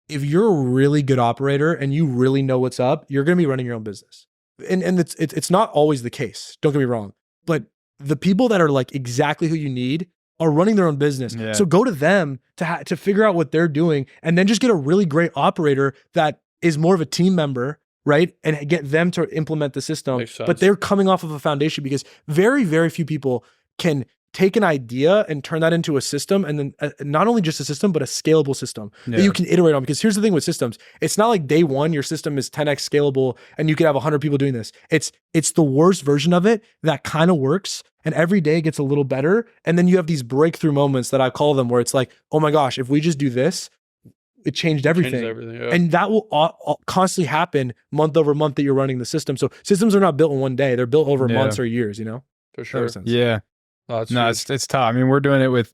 if you're a really good operator and you really know what's up, you're going to be running your own business. And it's not always the case. Don't get me wrong. But the people that are like exactly who you need are running their own business.
Yeah.
So go to them to figure out what they're doing, and then just get a really great operator that is more of a team member, right? And get them to implement the system.
Makes sense.
But they're coming off of a foundation, because very, very few people can take an idea and turn that into a system, and then not only just a system, but a scalable system that you can iterate on. Because here's the thing with systems. It's not like day one, your system is 10x scalable and you could have 100 people doing this. It's the worst version of it that kind of works, and every day gets a little better. And then you have these breakthrough moments that I call them, where it's like, oh my gosh, if we just do this, it changed everything. And that will constantly happen month over month that you're running the system. So systems are not built in one day. They're built over months or years, you know?
For sure.
Yeah.
No,
it's tough. I mean, we're doing it with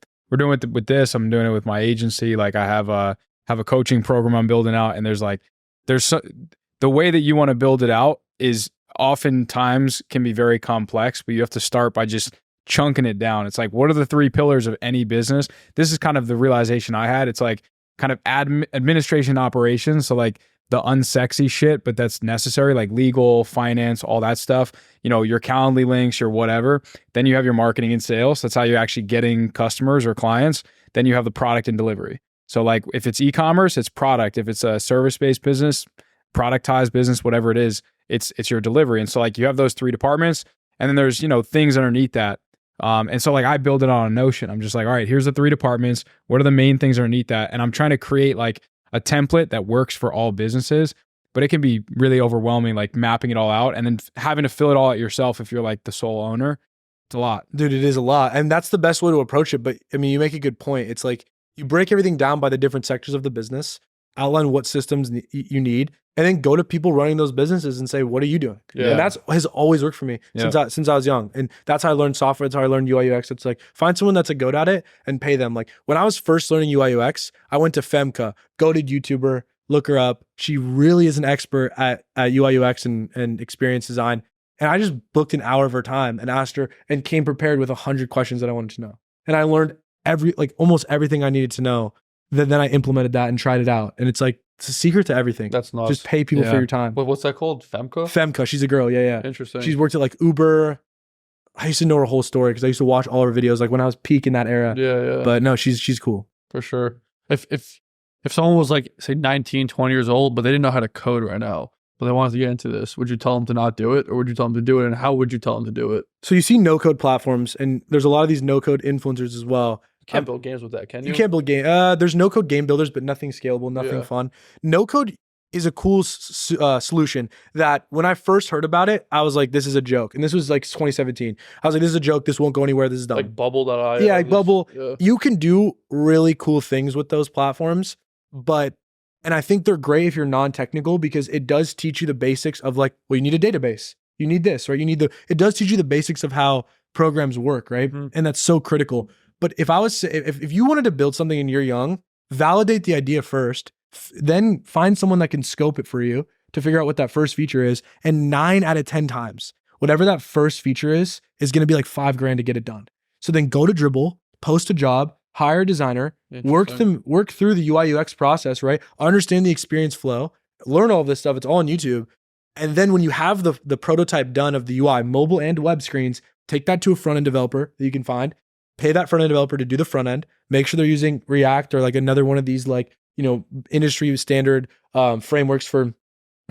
this. I'm doing it with my agency. Like, I have a coaching program I'm building out, and the way that you want to build it out is oftentimes can be very complex, but you have to start by just chunking it down. It's like, what are the 3 pillars of any business? This is kind of the realization I had. It's like kind of administration operations. So like the unsexy shit, but that's necessary, like legal, finance, all that stuff, you know, your Calendly links, your whatever. Then you have your marketing and sales. That's how you're actually getting customers or clients. Then you have the product and delivery. So like if it's e-commerce, it's product. If it's a service-based business, productized business, whatever it is, it's your delivery. And so like you have those 3 departments, and then there's, you know, things underneath that. And so like I build it on a Notion. I'm just like, all right, here's the 3 departments. What are the main things underneath that? And I'm trying to create like a template that works for all businesses, but it can be really overwhelming, like mapping it all out and then having to fill it all out yourself if you're like the sole owner. It's a lot.
Dude, it is a lot. And that's the best way to approach it. But I mean, you make a good point. It's like you break everything down by the different sectors of the business, outline what systems you need, and then go to people running those businesses and say, what are you doing?
Yeah.
And that's has always worked for me since I was young. And that's how I learned software. That's how I learned UI UX. It's like, find someone that's good at it and pay them. Like when I was first learning UI UX, I went to Femke, goated YouTuber, look her up. She really is an expert at UI UX and experience design. And I just booked an hour of her time and asked her, and came prepared with 100 questions that I wanted to know. And I learned almost everything I needed to know. Then I implemented that and tried it out. And it's like, it's a secret to everything.
That's nuts.
Just pay people for your time.
What's that called? Femke?
Femke. She's a girl. Yeah.
Interesting.
She's worked at like Uber. I used to know her whole story because I used to watch all her videos like when I was peak in that era.
Yeah.
But no, she's cool.
For sure. If someone was like, say 19, 20 years old, but they didn't know how to code right now, but they wanted to get into this, would you tell them to not do it, or would you tell them to do it? And how would you tell them to do it?
So you see no-code platforms, and there's a lot of these no-code influencers as well.
You can't build games with that, can you?
You can't build game. There's no-code game builders, but nothing scalable, nothing fun. No-code is a cool solution that when I first heard about it, I was like, this is a joke. And this was like 2017. I was like, this is a joke. This won't go anywhere. This is dumb.
Like Bubble.io.
Yeah, like Bubble. Yeah. You can do really cool things with those platforms, and I think they're great if you're non-technical, because it does teach you the basics of like, well, you need a database. You need this, right? It does teach you the basics of how programs work, right? Mm-hmm. And that's so critical. But if you wanted to build something and you're young, validate the idea first, then find someone that can scope it for you to figure out what that first feature is. And 9 out of 10 times, whatever that first feature is going to be like $5,000 to get it done. So then go to Dribbble, post a job, hire a designer, work through the UI UX process, right? Understand the experience flow, learn all of this stuff. It's all on YouTube. And then when you have the prototype done of the UI, mobile and web screens, take that to a front-end developer that you can find, pay that front-end developer to do the front end, make sure they're using React or like another one of these like, you know, industry standard frameworks for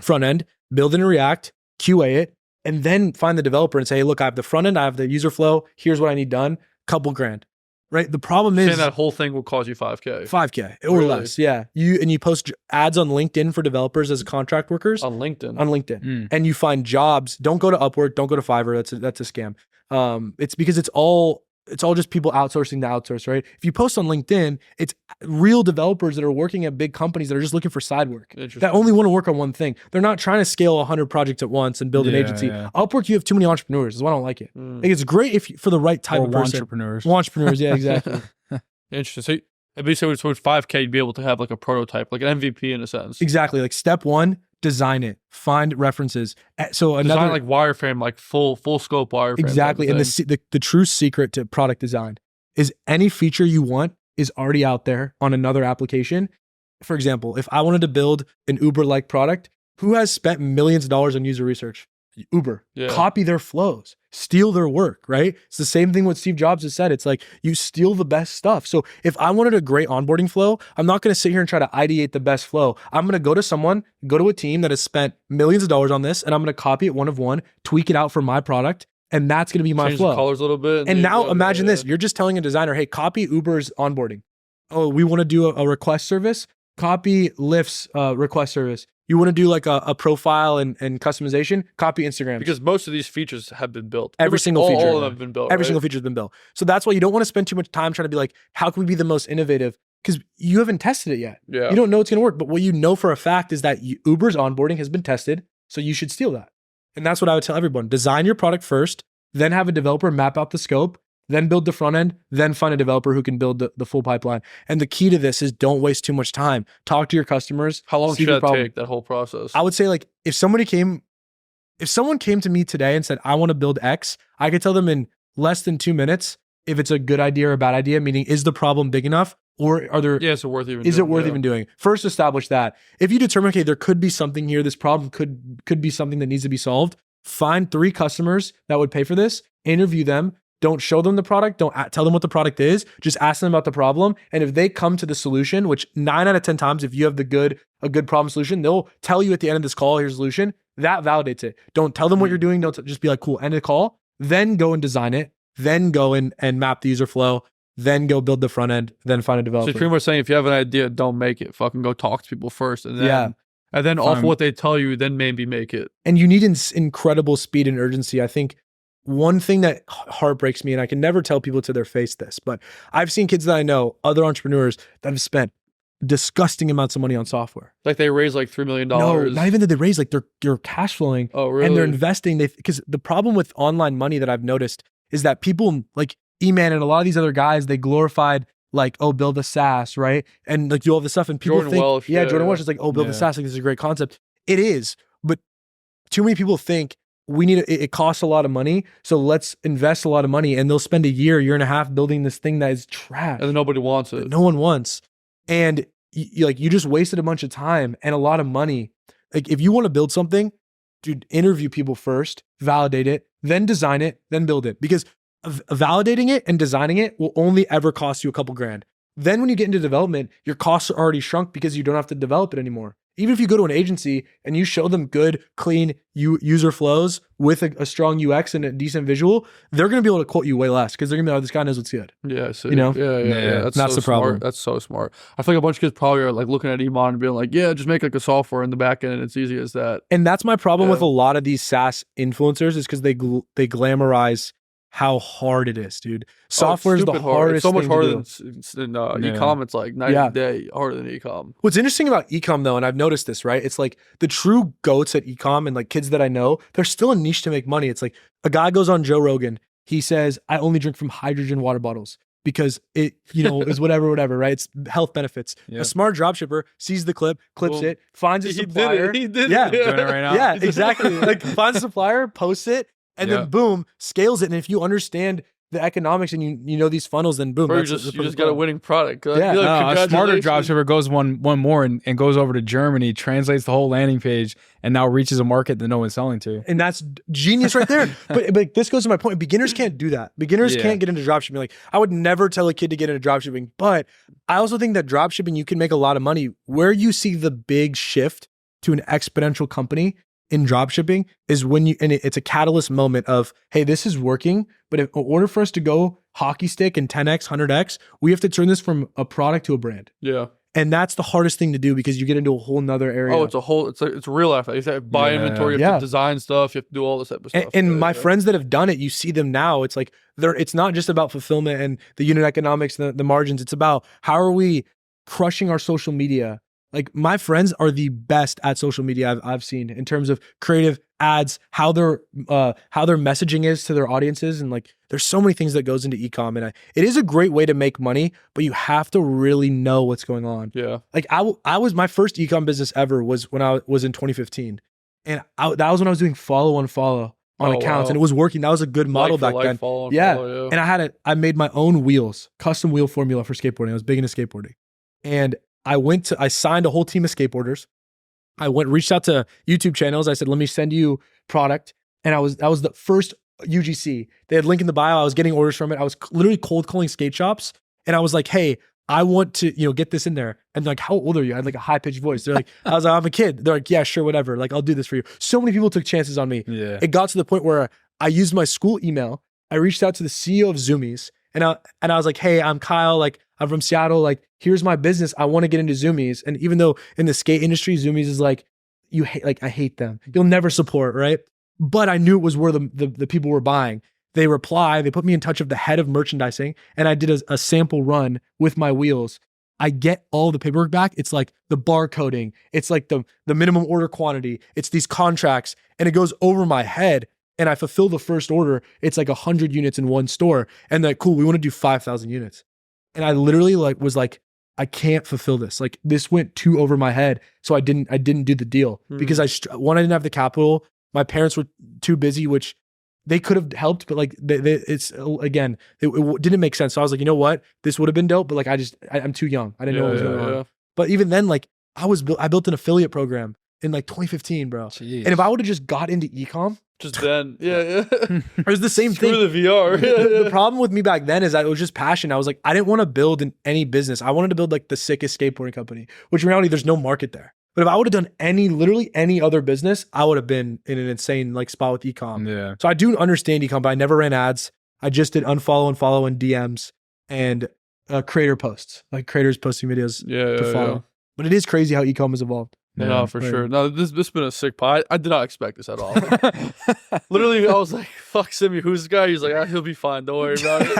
front end, build in React, QA it, and then find the developer and say, hey, look, I have the front end, I have the user flow, here's what I need done, couple grand, right? The problem is
that whole thing will cost you $5,000.
$5,000 or less, yeah. You post ads on LinkedIn for developers as contract workers.
On LinkedIn.
And you find jobs. Don't go to Upwork, don't go to Fiverr, that's a scam. It's because it's all just people outsourcing to outsource, right? If you post on LinkedIn, it's real developers that are working at big companies that are just looking for side work, that only want to work on one thing. They're not trying to scale 100 projects at once and build an agency. Yeah. Upwork, you have too many entrepreneurs. That's why I don't like it. Like, it's great for the right type of person. Entrepreneurs, yeah, exactly.
Interesting. So with $5,000, you'd be able to have like a prototype, like an MVP in a sense.
Exactly. Like step 1, design it, find references. So
design like wireframe, like full scope wireframe.
Exactly. And the true secret to product design is any feature you want is already out there on another application. For example, if I wanted to build an Uber-like product, who has spent millions of dollars on user research? Uber.
Yeah.
Copy their flows, steal their work, right? It's the same thing what Steve Jobs has said. It's like you steal the best stuff. So if I wanted a great onboarding flow, I'm not going to sit here and try to ideate the best flow. I'm going to go to a team that has spent millions of dollars on this, and I'm going to copy it one of one, tweak it out for my product, and that's going to be my
Change
flow.
the colors a little bit.
And now imagine this. You're just telling a designer, hey, copy Uber's onboarding. Oh, we want to do a request service. Copy Lyft's request service. You want to do like a profile and customization, copy Instagram.
Because most of these features have been built.
Every single feature.
All of them have been built.
Every single feature has been built. So that's why you don't want to spend too much time trying to be like, how can we be the most innovative? Because you haven't tested it yet.
Yeah.
You don't know it's going to work. But what you know for a fact is that Uber's onboarding has been tested. So you should steal that. And that's what I would tell everyone. Design your product first, then have a developer map out the scope, then build the front end, then find a developer who can build the full pipeline. And the key to this is don't waste too much time. Talk to your customers.
How long should that take, that whole process?
I would say like if someone came to me today and said, I want to build X, I could tell them in less than 2 minutes if it's a good idea or a bad idea, meaning is the problem big enough or are there,
is it worth
even doing? First, establish that. If you determine, okay, there could be something here, this problem could be something that needs to be solved, find 3 customers that would pay for this, interview them. Don't show them the product. Don't tell them what the product is. Just ask them about the problem. And if they come to the solution, which 9 out of 10 times, if you have a good problem solution, they'll tell you at the end of this call, here's a solution. That validates it. Don't tell them what you're doing. Don't just be like, cool, end of the call. Then go and design it. Then go and map the user flow. Then go build the front end. Then find a developer.
So you're pretty much saying if you have an idea, don't make it. Fucking go talk to people first. And then off of what they tell you, then maybe make it.
And you need incredible speed and urgency. I think one thing that heartbreaks me, and I can never tell people to their face this, but I've seen kids that I know, other entrepreneurs that have spent disgusting amounts of money on software.
Like they raise like $3 million.
No, not even that they raise, like they're cash flowing.
Oh, really?
And they're investing. Because the problem with online money that I've noticed is that people like E-Man and a lot of these other guys, they glorified like, oh, build a SaaS, right? And like do all this stuff. And people
Jordan Welch
is like, oh, build a SaaS. Like this is a great concept. It is. But too many people think it costs a lot of money, so let's invest a lot of money, and they'll spend a year and a half building this thing that is trash.
And then nobody wants it.
That no one wants. And you just wasted a bunch of time and a lot of money. Like if you want to build something, dude, interview people first, validate it, then design it, then build it. Because validating it and designing it will only ever cost you a couple grand. Then when you get into development, your costs are already shrunk because you don't have to develop it anymore. Even if you go to an agency and you show them good, clean user flows with a strong UX and a decent visual, they're going to be able to quote you way less because they're going to be like, oh, this guy knows what's good.
Yeah. So,
you know?
Yeah.
That's
so
the problem.
Smart. That's so smart. I feel like a bunch of kids probably are like looking at Emon and being like, yeah, just make like a software in the back end and it's easy as that.
And that's my problem with a lot of these SaaS influencers is because they glamorize how hard it is, dude. Software is the hardest.
It's so much
thing
harder
to do.
than ecom. It's like night and day harder than ecom.
What's interesting about ecom though, and I've noticed this, right? It's like the true goats at ecom and like kids that I know, there's still a niche to make money. It's like a guy goes on Joe Rogan. He says, I only drink from hydrogen water bottles because it, is whatever, right? It's health benefits. A smart dropshipper sees the clip, clips it, finds a supplier.
He did it.
Yeah.
Doing it right now.
Yeah, exactly. Like finds a supplier, posts it, and then boom, scales it. And if you understand the economics and you know these funnels, then boom.
You just got a winning product.
Yeah, a smarter dropshipper goes one more and goes over to Germany, translates the whole landing page, and now reaches a market that no one's selling to.
And that's genius right there. but this goes to my point. Beginners can't do that. Beginners can't get into dropshipping. Like I would never tell a kid to get into dropshipping, but I also think that dropshipping, you can make a lot of money. Where you see the big shift to an exponential company in dropshipping is when it's a catalyst moment of, hey, this is working, but in order for us to go hockey stick and 10x, 100x, we have to turn this from a product to a brand.
Yeah.
And that's the hardest thing to do because you get into a whole nother area.
Oh, it's a real effort. You have to buy inventory, you have to design stuff, you have to do all this type of stuff.
And my friends that have done it, you see them now. It's like it's not just about fulfillment and the unit economics and the margins. It's about how are we crushing our social media. Like my friends are the best at social media I've seen in terms of creative ads, how their messaging is to their audiences, and like there's so many things that goes into ecom, and it is a great way to make money, but you have to really know what's going on.
Yeah,
like I was my first ecom business ever was when I was in 2015, and that was when I was doing follow on follow on accounts, and it was working. That was a good model back then. And I made my own wheels, custom wheel formula for skateboarding. I was big into skateboarding. And I signed a whole team of skateboarders. I reached out to YouTube channels. I said, let me send you product. And that was the first UGC. They had link in the bio. I was getting orders from it. I was literally cold calling skate shops. And I was like, hey, I want to, get this in there. And they're like, how old are you? I had like a high pitched voice. They're like, I was like, I'm a kid. They're like, yeah, sure, whatever. Like, I'll do this for you. So many people took chances on me.
Yeah.
It got to the point where I used my school email. I reached out to the CEO of Zoomies, and I was like, hey, I'm Kyle. Like, I'm from Seattle. Like, here's my business. I want to get into Zoomies. And even though in the skate industry, Zoomies is like, I hate them. You'll never support, right? But I knew it was where the people were buying. They reply, they put me in touch with the head of merchandising, and I did a sample run with my wheels. I get all the paperwork back. It's like the barcoding. It's like the minimum order quantity. It's these contracts, and it goes over my head. And I fulfill the first order. It's like 100 units in one store. And they're like, cool, we want to do 5,000 units. And I literally was like, I can't fulfill this. Like, this went too over my head. So I didn't do the deal because I didn't have the capital. My parents were too busy, which they could have helped, but like it didn't make sense. So I was like, you know what? This would have been dope, but like I'm too young. I didn't know what was going on. But even then, like I built an affiliate program in like 2015, bro.
Jeez.
And if I would have just got into ecom,
it
was the same thing.
Screw the VR.
The problem with me back then is that it was just passion. I was like, I didn't want to build in any business. I wanted to build like the sickest skateboarding company, which in reality, there's no market there. But if I would have done literally any other business, I would have been in an insane like spot with ecom.
Yeah.
So I do understand ecom, but I never ran ads. I just did unfollow and follow in DMs and creator posts, like creators posting videos to follow. Yeah. But it is crazy how ecom has evolved.
Yeah, no, for sure. No, this has been a sick pod. I did not expect this at all. Literally, I was like, fuck Simi, who's this guy? He's like, he'll be fine. Don't worry about it.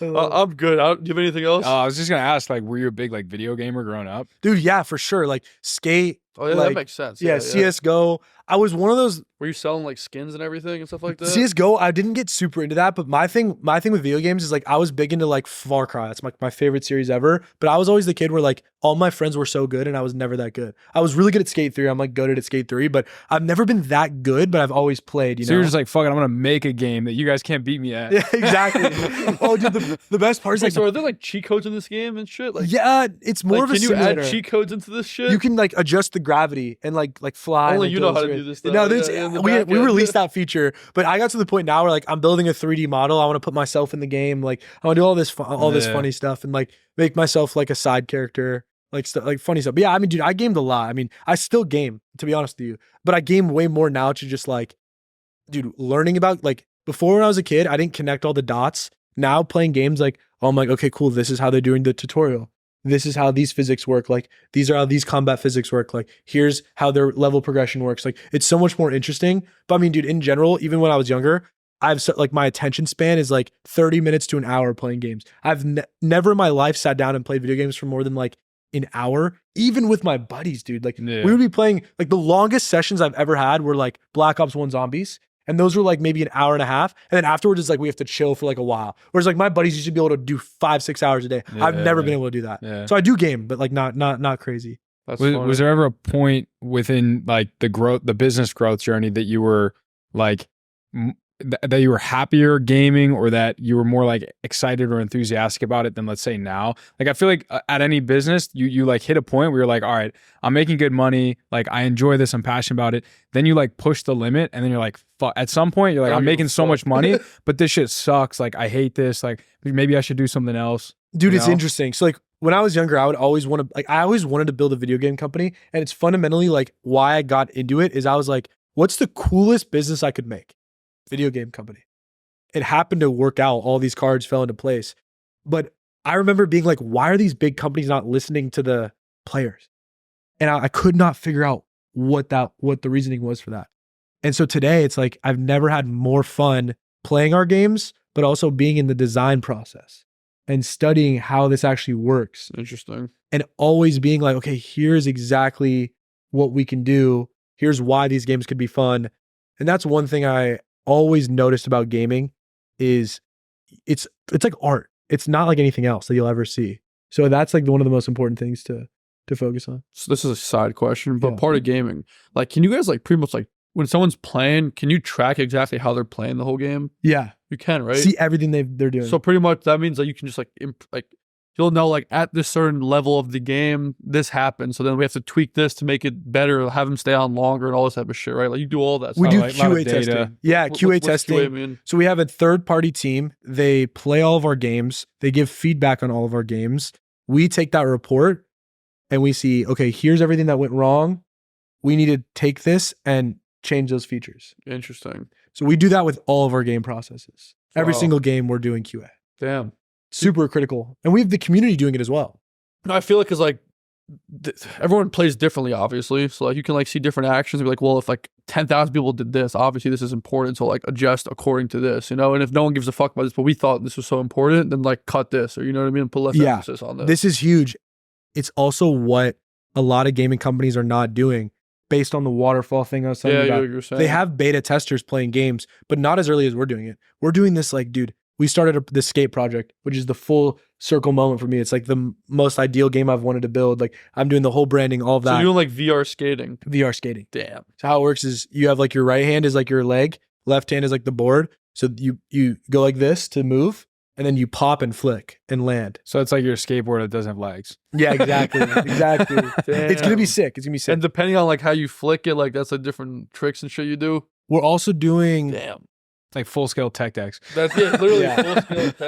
I'm good. Do you have anything else?
I was just going to ask, like, were you a big, like, video gamer growing up?
Dude, yeah, for sure. Like, skate.
Oh, yeah,
like,
that makes sense.
Yeah, CSGO. I was one of those.
Were you selling like skins and everything and stuff like that?
CSGO, I didn't get super into that, but my thing with video games is like I was big into like Far Cry. That's my favorite series ever. But I was always the kid where like all my friends were so good and I was never that good. I was really good at Skate 3. I'm like goated at Skate 3, but I've never been that good, but I've always played,
So you're just like, fuck it, I'm gonna make a game that you guys can't beat me at.
Yeah, exactly. Oh, dude, the best part is like,
so are there like cheat codes in this game and shit? Like,
yeah, it's more of a simulator.
Can you add cheat codes into this shit?
You can like adjust the gravity and like fly.
Only
like,
you know how to do this stuff.
No, we released that feature, but I got to the point now where like I'm building a 3D model. I want to put myself in the game. Like I want to do all this funny stuff and like make myself like a side character, like stuff like funny stuff. But yeah, I mean, dude, I gamed a lot. I mean, I still game, to be honest with you, but I game way more now to just like, dude, learning about like before when I was a kid, I didn't connect all the dots. Now playing games like, oh, I'm like, okay, cool. This is how they're doing the tutorial. This is how these physics work. Like these are how these combat physics work. Like here's how their level progression works. Like it's so much more interesting. But I mean, dude, in general, even when I was younger, like my attention span is like 30 minutes to an hour playing games. I've never in my life sat down and played video games for more than like an hour, even with my buddies, dude. Like we would be playing, like the longest sessions I've ever had were like Black Ops 1 Zombies. And those were like maybe an hour and a half. And then afterwards, it's like we have to chill for like a while. Whereas like my buddies used to be able to do 5-6 hours a day. I've never been able to do that. Yeah. So I do game, but like not crazy.
Was there ever a point within like the business growth journey that you were like, that you were happier gaming or that you were more like excited or enthusiastic about it than let's say now? Like I feel like at any business you like hit a point where you're like, all right, I'm making good money, like I enjoy this, I'm passionate about it. Then you like push the limit and then you're like, fuck. At some point you're like, I'm making so much money, but this shit sucks. Like I hate this. Like maybe I should do something else.
Dude, it's interesting. So like when I was younger, I always wanted to build a video game company. And it's fundamentally like why I got into it is I was like, what's the coolest business I could make? Video game company. It happened to work out. All these cards fell into place. But I remember being like, why are these big companies not listening to the players? And I could not figure out what the reasoning was for that. And so today it's like, I've never had more fun playing our games, but also being in the design process and studying how this actually works.
Interesting.
And always being like, okay, here's exactly what we can do. Here's why these games could be fun. And that's one thing I always noticed about gaming is it's like art. It's not like anything else that you'll ever see. So that's like one of the most important things to focus on.
So this is a side question, but part of gaming, like, can you guys like pretty much like when someone's playing, can you track exactly how they're playing the whole game?
Yeah.
You can, right?
See everything they're doing.
So pretty much that means that you can just like you'll know like at this certain level of the game, this happens. So then we have to tweak this to make it better, have them stay on longer and all this type of shit, right? Like you do all that stuff.
We do
like, a lot of
QA
data.
testing. Yeah, QA
What's
testing.
QA mean?
So we have a third-party team. They play all of our games. They give feedback on all of our games. We take that report and we see, okay, here's everything that went wrong. We need to take this and change those features.
Interesting.
So we do that with all of our game processes. Every
Wow.
single game we're doing QA.
Damn.
Super critical. And we have the community doing it as well.
No, I feel like because like everyone plays differently, obviously. So like you can like see different actions and be like, well, if like 10,000 people did this, obviously this is important. So like adjust according to this, you know. And if no one gives a fuck about this, but we thought this was so important, then like cut this, or you know what I mean, put less emphasis on this.
This is huge. It's also what a lot of gaming companies are not doing based on the waterfall thing I was telling you about.
you're saying.
They have beta testers playing games, but not as early as we're doing it. We're doing this like, dude, we started the skate project, which is the full circle moment for me. It's like the most ideal game I've wanted to build. Like I'm doing the whole branding, all of
So
that.
you're doing like VR skating.
VR skating.
Damn.
So how it works is you have like your right hand is like your leg, left hand is like the board. So you go like this to move, and then you pop and flick and land.
So it's like your skateboard that doesn't have legs.
Yeah, exactly. Exactly. It's gonna be sick. It's gonna be sick.
And depending on like how you flick it, like that's like different tricks and shit you do.
We're also doing
Damn.
It's like full scale tech decks.
That's it. Literally
Yeah.
full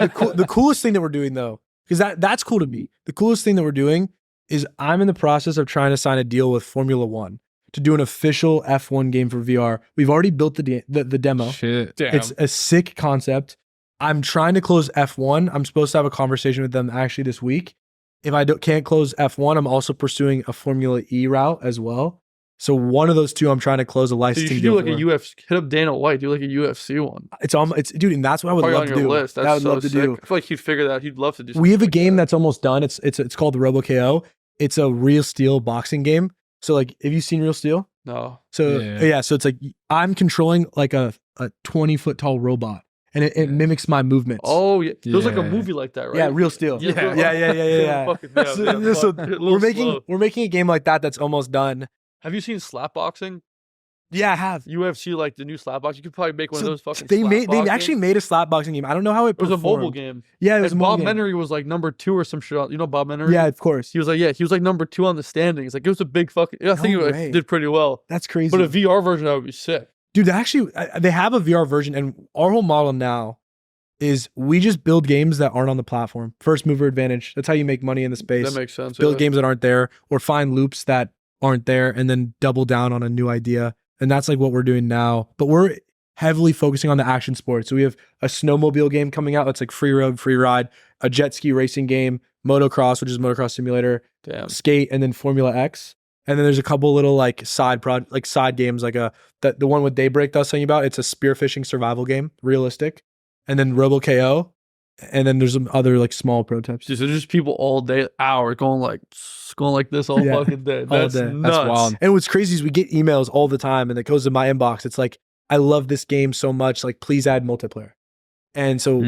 scale
the coolest thing that we're doing though, because that's cool to me. The coolest thing that we're doing is I'm in the process of trying to sign a deal with Formula One to do an official F1 game for VR. We've already built the demo.
Shit.
Damn.
It's a sick concept. I'm trying to close F1. I'm supposed to have a conversation with them actually this week. If I can't close F1, I'm also pursuing a Formula E route as well. So one of those two, I'm trying to close a
So you
licensing
should
deal
do like
for.
a UFC. Hit up Dana White. Do like a UFC one.
It's dude, and that's what I would
Probably
love
on
to
your
do.
list.
That I
That's
would
so
love to
sick.
do.
I feel like he'd figure that. He'd love to do.
We have a
something like
game
that.
that's almost done. It's called Robo KO. It's a Real Steel boxing game. So like, have you seen Real Steel?
No.
So
Yeah.
yeah, so it's like I'm controlling like a 20-foot tall robot, and it mimics my movements.
Oh yeah. There was like a
Yeah.
movie like that, right?
yeah, Real Steel.
Yeah.
Yeah.
Fucking, yeah,
So,
yeah,
so
fuck. A little slow.
we're making a game like that that's almost done.
Have you seen slap boxing?
Yeah, I have.
UFC, like the new slap box. You could probably make one
So
of those fucking.
they actually made a slap boxing game. I don't know how it
It was
performed.
a mobile game.
Yeah, it was
And
a mobile
Bob
game.
Menery was like number 2 or some shit. You know Bob Menery?
Yeah, of course.
He was like number 2 on the standings. Like it was a big fucking. I think
No
it
way.
did pretty well.
That's crazy.
But a VR version that would be sick.
Dude, they have a VR version, and our whole model now is we just build games that aren't on the platform. First mover advantage. That's how you make money in the space.
That makes sense.
Build
yeah.
games that aren't there, or find loops that aren't there, and then double down on a new idea. And that's like what we're doing now. But we're heavily focusing on the action sports. So we have a snowmobile game coming out that's like free road, free ride, a jet ski racing game, motocross, which is motocross simulator,
Damn.
skate, and then Formula X. And then there's a couple little like side games, like the one with Daybreak that I was telling you about. It's a spearfishing survival game, realistic. And then Robo KO. And then there's some other like small prototypes.
Dude, so there's just people all day, hour going like this all
Yeah,
fucking day.
all
That's
day.
nuts.
That's wild.
And what's crazy is we get emails all the time, and it goes to my inbox. It's like, I love this game so much. Like, please add multiplayer. And so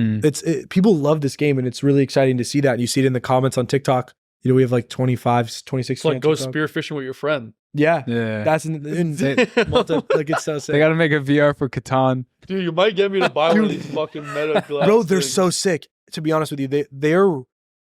people love this game, and it's really exciting to see that. And you see it in the comments on TikTok. You know, we have like 25, 26.
It's like go
TikTok.
spearfishing with your friend.
Yeah.
Yeah.
That's like it's so sick.
They got to make a VR for Catan.
Dude, you might get me to buy one of these fucking meta glasses.
Bro, they're so sick. To be honest with you, they're.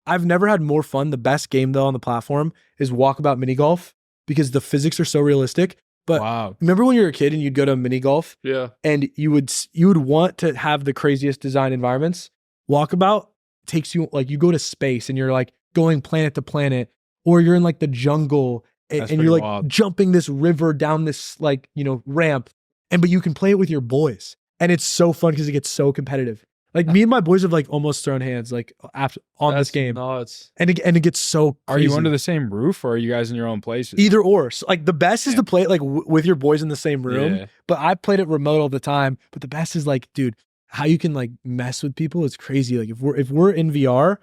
I've never had more fun. The best game though on the platform is Walkabout Mini Golf because the physics are so realistic. But
Wow.
remember when you were a kid and you'd go to mini golf
Yeah.
and you would want to have the craziest design environments? Walkabout takes you like you go to space and you're like going planet to planet, or you're in like the jungle and
That's
you're
pretty
like
wild.
jumping this river down this like ramp, but you can play it with your boys, and it's so fun because it gets so competitive. Like me and my boys have like almost thrown hands like after on this
That's
game,
nuts.
and it gets so
Are
crazy.
you under the same roof or are you guys in your own places?
Either or. So, like the best is to play it like with your boys in the same room.
Yeah.
But I played it remote all the time. But the best is like, dude, how you can like mess with people is crazy. Like if we're in VR,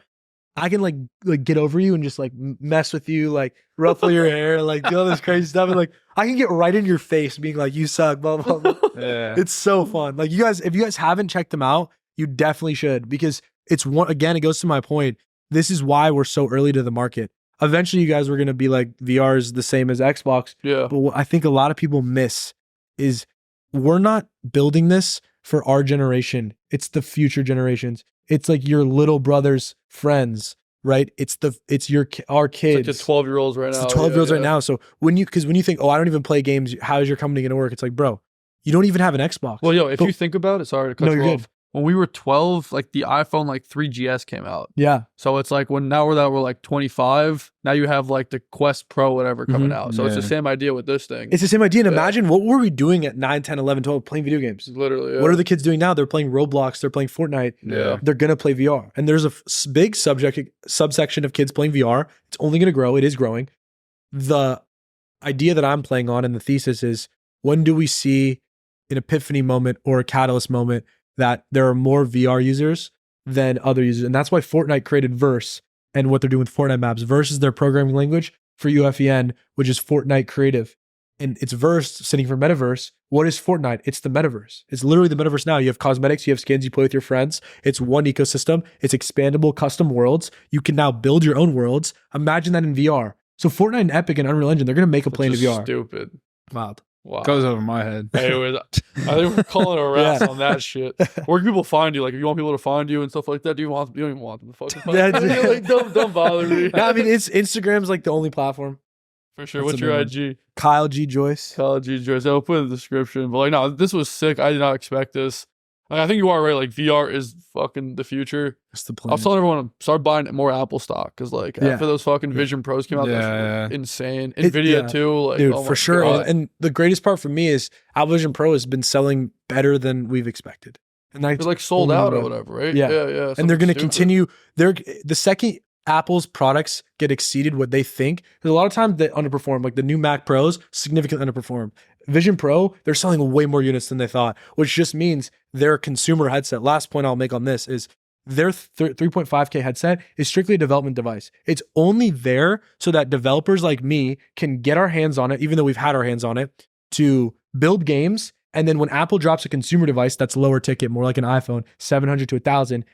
I can like get over you and just like mess with you, like ruffle your hair, like do all this crazy stuff, and like I can get right in your face, being like, "You suck," blah blah blah.
Yeah.
It's so fun. Like you guys, if you guys haven't checked them out, you definitely should, because it's one. Again, it goes to my point. This is why we're so early to the market. Eventually, you guys were gonna be like VR is the same as Xbox.
Yeah.
But what I think a lot of people miss is we're not building this for our generation. It's the future generations. It's like your little brother's friends, right? It's our kids.
It's like the 12-year-olds right now.
It's the 12-year-olds right now. So when you think, oh, I don't even play games, how is your company going to work? It's like, bro, you don't even have an Xbox.
Well, if you think about it, sorry to cut you off.
Good.
When we were 12, like the iPhone 3GS came out.
Yeah.
So it's like we're like 25, now you have like the Quest Pro, whatever, coming out. So it's the same idea with this thing.
It's the same idea. And imagine what were we doing at 9, 10, 11, 12, playing video games.
Literally. Yeah.
What are the kids doing now? They're playing Roblox. They're playing Fortnite.
Yeah.
They're going to play VR. And there's a big subsection of kids playing VR. It's only going to grow. It is growing. The idea that I'm playing on and the thesis is, when do we see an epiphany moment or a catalyst moment that there are more VR users than other users? And that's why Fortnite created Verse and what they're doing with Fortnite maps. Verse is their programming language for UFEN, which is Fortnite Creative. And it's Verse sitting for Metaverse. What is Fortnite? It's the metaverse. It's literally the metaverse now. You have cosmetics, you have skins, you play with your friends. It's one ecosystem. It's expandable custom worlds. You can now build your own worlds. Imagine that in VR. So Fortnite and Epic and Unreal Engine, they're going to make a play into VR.
Stupid.
Wild.
Wow.
Goes over my head.
Anyways, I think we're calling a wrap on that shit. Where can people find you? Like, if you want people to find you and stuff like that, you don't even want them to fucking find you. Like, don't bother me.
I mean, Instagram's like the only platform.
For sure. What's your IG?
Kyle G. Joyce.
Kyle G. Joyce. I'll put it in the description. But like, no, this was sick. I did not expect this. Like, I think you are right. Like, VR is fucking the future.
That's the plan.
I was telling everyone to start buying more Apple stock, because like after those fucking Vision Pros came out, that's insane. Nvidia too, like,
dude,
oh
for sure.
God.
And the greatest part for me is Apple Vision Pro has been selling better than we've expected, and
it's like sold out or whatever, right? Yeah.
And they're going to continue. The second Apple's products get exceeded what they think, there's a lot of times they underperform. Like the new Mac Pros significantly underperform. Vision Pro, they're selling way more units than they thought, which just means their consumer headset. Last point I'll make on this is their 3.5K headset is strictly a development device. It's only there so that developers like me can get our hands on it, even though we've had our hands on it, to build games. And then when Apple drops a consumer device that's lower ticket, more like an iPhone, 700 to 1,000,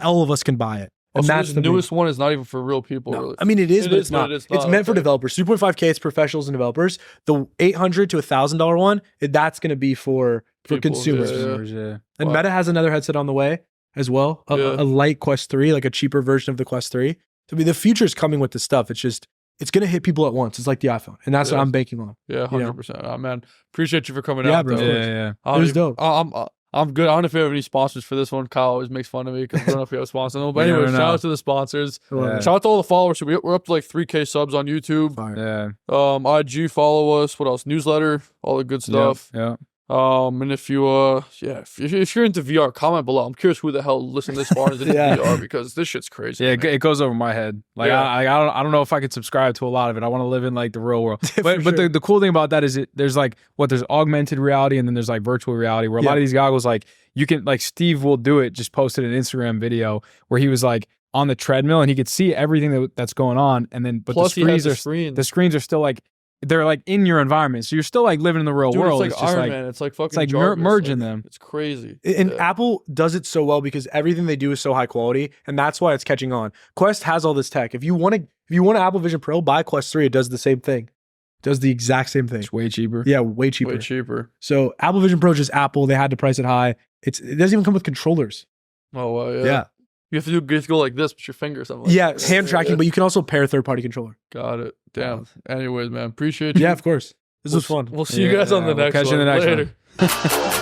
all of us can buy it. And that's
the newest one is not even for real people.
No,
really.
I mean, it is, but it's not. It's meant for developers. 3.5K, it's professionals and developers. The $800 to $1,000 one, that's going to be for consumers.
Yeah.
And Meta has another headset on the way as well, a light Quest 3, like a cheaper version of the Quest 3. So I mean, the future is coming with this stuff. It's just, it's going to hit people at once. It's like the iPhone. And that's what I'm banking on.
Yeah, 100%. Oh, man, appreciate you for coming out.
Bro.
Yeah.
It was dope.
I'm good. I don't know if you have any sponsors for this one. Kyle always makes fun of me because I don't know if you have sponsors. No, but anyway, shout out to the sponsors.
Yeah.
Shout out to all the followers. We're up to like 3K subs on YouTube.
Yeah.
IG, follow us. What else? Newsletter, all the good stuff.
Yeah.
And if you if you're into VR, comment below. I'm curious who the hell listened this far into VR, because this shit's crazy.
Yeah, it goes over my head. Like I don't know if I could subscribe to a lot of it. I want to live in like the real world. But the cool thing about that is there's like there's augmented reality, and then there's like virtual reality, where a lot of these goggles, like you can, like Steve will do it, just posted an Instagram video where he was like on the treadmill and he could see everything that's going on, and then but
plus
the screens are still like, they're like in your environment, so you're still like living in the real world.
It's like Iron Man. It's like fucking.
It's like merging them.
It's crazy.
And Apple does it so well because everything they do is so high quality, and that's why it's catching on. Quest has all this tech. If you want an Apple Vision Pro, buy Quest 3. It does the same thing. It does the exact same thing.
It's way cheaper.
Yeah, way cheaper. So Apple Vision Pro is just Apple. They had to price it high. It doesn't even come with controllers.
Oh yeah.
Yeah.
You have to go like this with your finger or something.
Like hand tracking, but you can also pair a third-party controller.
Got it. Damn. Anyways, man, appreciate you.
Yeah, of course. This was fun.
We'll see you guys on the next one.
Catch you in the next one.